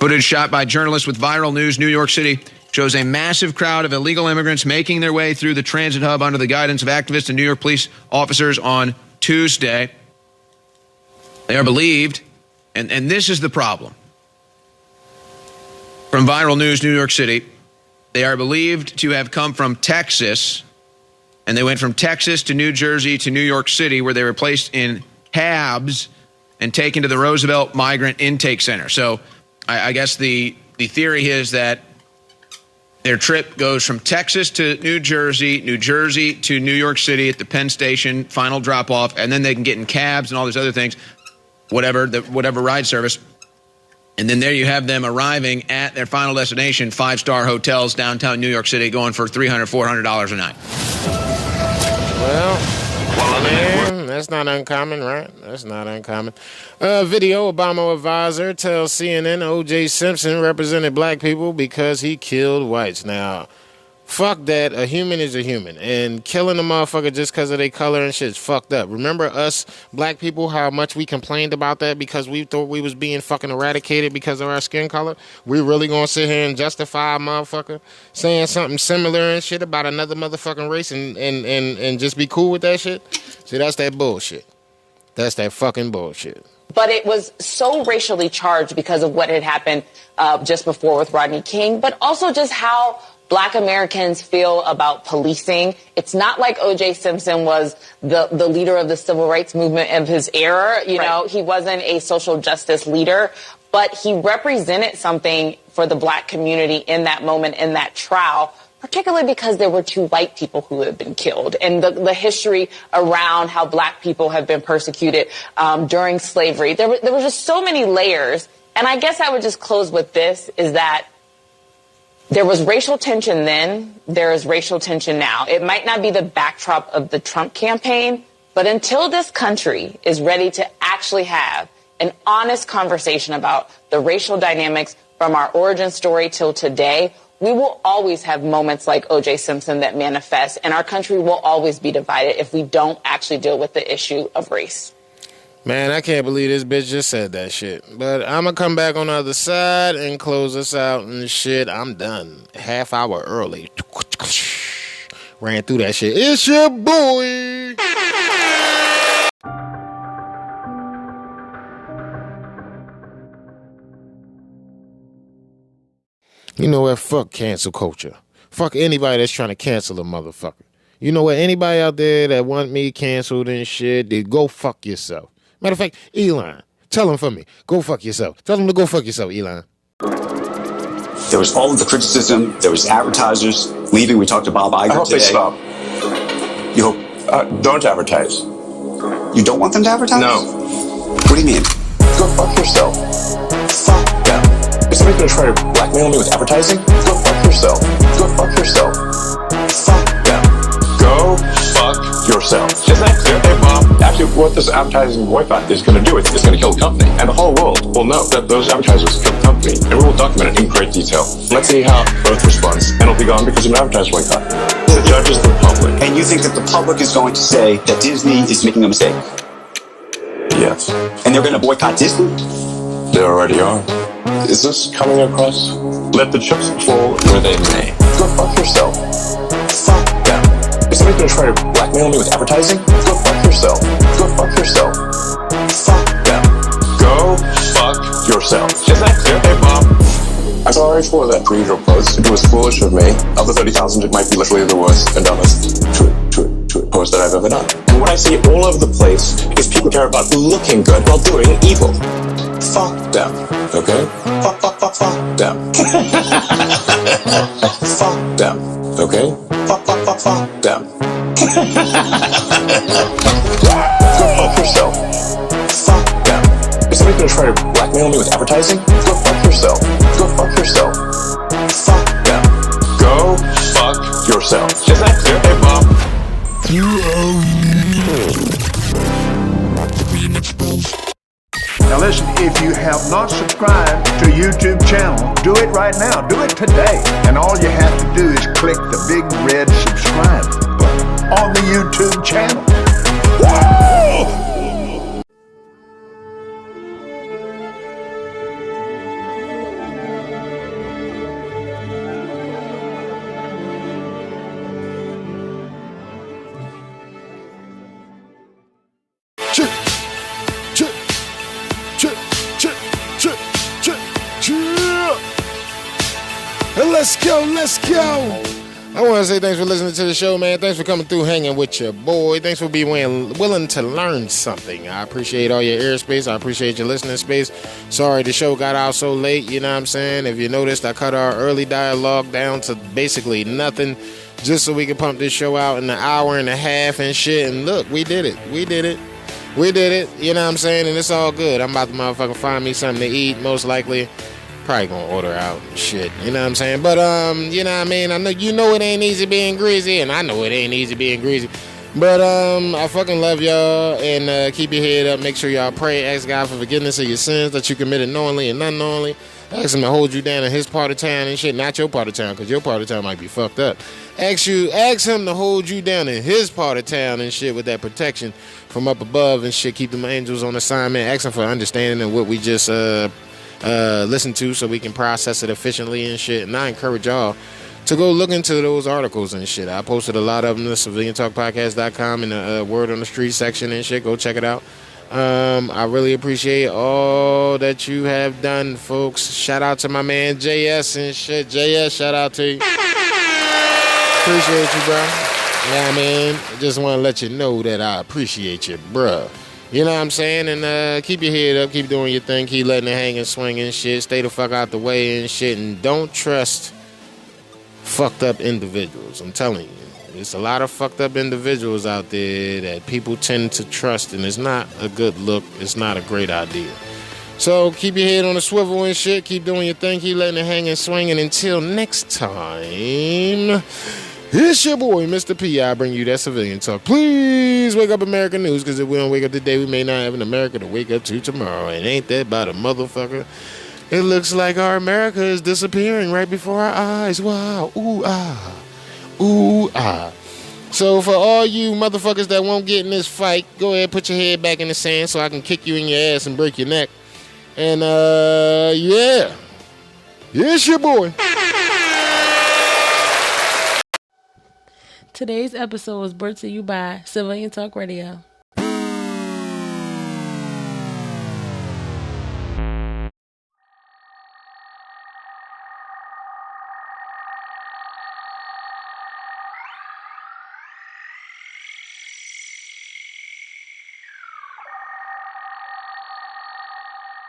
Footage shot by journalists with Viral News New York City shows a massive crowd of illegal immigrants making their way through the transit hub under the guidance of activists and New York police officers on Tuesday. They are believed, and this is the problem. From Viral News New York City, they are believed to have come from Texas, and they went from Texas to New Jersey to New York City, where they were placed in cabs and taken to the Roosevelt Migrant Intake Center. So I guess the theory is that their trip goes from Texas to New Jersey to New York City at the Penn Station, final drop-off, and then they can get in cabs and all these other things, whatever ride service. And then there you have them arriving at their final destination, 5-star hotels downtown New York City, going for $300, $400 a night. Well, man, that's not uncommon, right? That's not uncommon. Video, Obama advisor tells CNN O.J. Simpson represented black people because he killed whites. Now, fuck that. A human is a human. And killing a motherfucker just because of their color and shit is fucked up. Remember us, black people, how much we complained about that because we thought we was being fucking eradicated because of our skin color? We really gonna sit here and justify a motherfucker saying something similar and shit about another motherfucking race and just be cool with that shit? See, that's that bullshit. That's that fucking bullshit. But it was so racially charged because of what had happened just before with Rodney King, but also just how Black Americans feel about policing. It's not like O.J. Simpson was the leader of the civil rights movement of his era. You know, he wasn't a social justice leader, but he represented something for the black community in that moment, in that trial, particularly because there were 2 white people who had been killed, and the history around how black people have been persecuted during slavery. There were just so many layers. And I guess I would just close with this, is that there was racial tension then, there is racial tension now. It might not be the backdrop of the Trump campaign, but until this country is ready to actually have an honest conversation about the racial dynamics from our origin story till today, we will always have moments like O.J. Simpson that manifest, and our country will always be divided if we don't actually deal with the issue of race. Man, I can't believe this bitch just said that shit. But I'm going to come back on the other side and close us out and shit. I'm done. Half hour early. Ran through that shit. It's your boy. You know what? Fuck cancel culture. Fuck anybody that's trying to cancel a motherfucker. You know what? Anybody out there that want me canceled and shit, they go fuck yourself. Matter of fact, Elon, tell him for me. Go fuck yourself. Tell him to go fuck yourself, Elon. There was all of the criticism. There was advertisers leaving. We talked to Bob Iger today. I hope they stop. You hope? Don't advertise. You don't want them to advertise? No. What do you mean? Go fuck yourself. Fuck them. Is somebody going to try to blackmail me with advertising? Go fuck yourself. Go fuck yourself. Fuck them. Go fuck yourself. Isn't that clear? Hey, Bob. Actually, what this advertising boycott is going to do is it's going to kill the company. And the whole world will know that those advertisers killed the company. And we will document it in great detail. Let's see how Earth responds. And it'll be gone because of an advertising boycott. The judge is the public. And you think that the public is going to say that Disney is making a mistake? Yes. And they're going to boycott Disney? They already are. Is this coming across? Let the chips fall where they may. Go fuck yourself. Fuck them. Is somebody going to try to blackmail me with advertising? Go fuck yourself. Go fuck yourself. Fuck them. Go fuck yourself. Isn't that clear? Hey, Bob. I'm sorry for that procedural post. It was foolish of me. Of the 30,000, it might be literally the worst and dumbest tweet post that I've ever done. And what I see all over the place is people care about looking good while doing evil. Fuck them. Okay? Fuck them. Fuck them. Okay? Fuck them. Go fuck yourself. Fuck them. Is somebody going to try to blackmail me with advertising? Go fuck yourself. Go fuck yourself. Fuck them. Go fuck yourself. Is that clear? Hey, Bob. Now listen, if you have not subscribed to YouTube channel, do it right now. Do it today. And all you have to do is click the big red subscribe button on the YouTube channel. Whoa! Let's go. I want to say thanks for listening to the show, man. Thanks for coming through, hanging with your boy. Thanks for being willing to learn something. I appreciate all your airspace. I appreciate your listening space. Sorry the show got out so late, you know what I'm saying? If you noticed, I cut our early dialogue down to basically nothing just so we could pump this show out in an hour and a half and shit. And look, we did it. We did it. You know what I'm saying? And it's all good. I'm about to motherfucking find me something to eat, most likely. Probably gonna order out and shit, you know what I'm saying? But you know what I mean? I know you know it ain't easy being greasy, and I know it ain't easy being greasy. But I fucking love y'all, and keep your head up. Make sure y'all pray, ask God for forgiveness of your sins that you committed knowingly and unknowingly. Ask him to hold you down in his part of town and shit, not your part of town, because your part of town might be fucked up. Ask him to hold you down in his part of town and shit with that protection from up above and shit. Keep them angels on assignment. Ask him for understanding of what we just listen to so we can process it efficiently and shit. And I encourage y'all to go look into those articles and shit. I posted a lot of them to civiliantalkpodcast.com in the Word on the Street section and shit. Go check it out. I really appreciate all that you have done, folks. Shout out to my man JS and shit. JS, shout out to you. Appreciate you, bro. Yeah, I mean, I just want to let you know that I appreciate you, bruh. You know what I'm saying? And keep your head up, keep doing your thing, keep letting it hang and swing and shit. Stay the fuck out the way and shit. And don't trust fucked up individuals. I'm telling you. There's a lot of fucked up individuals out there that people tend to trust, and it's not a good look. It's not a great idea. So keep your head on the swivel and shit. Keep doing your thing. Keep letting it hang and swing. And until next time, it's your boy, Mr. P. I bring you that civilian talk. Please wake up American news, because if we don't wake up today, we may not have an America to wake up to tomorrow. And ain't that about a motherfucker? It looks like our America is disappearing right before our eyes. Wow. Ooh, ah. Ooh, ah. So for all you motherfuckers that won't get in this fight, go ahead, put your head back in the sand so I can kick you in your ass and break your neck. And, yeah. It's your boy. Today's episode was brought to you by Civilian Talk Radio.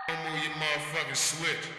Move your motherfucking switch.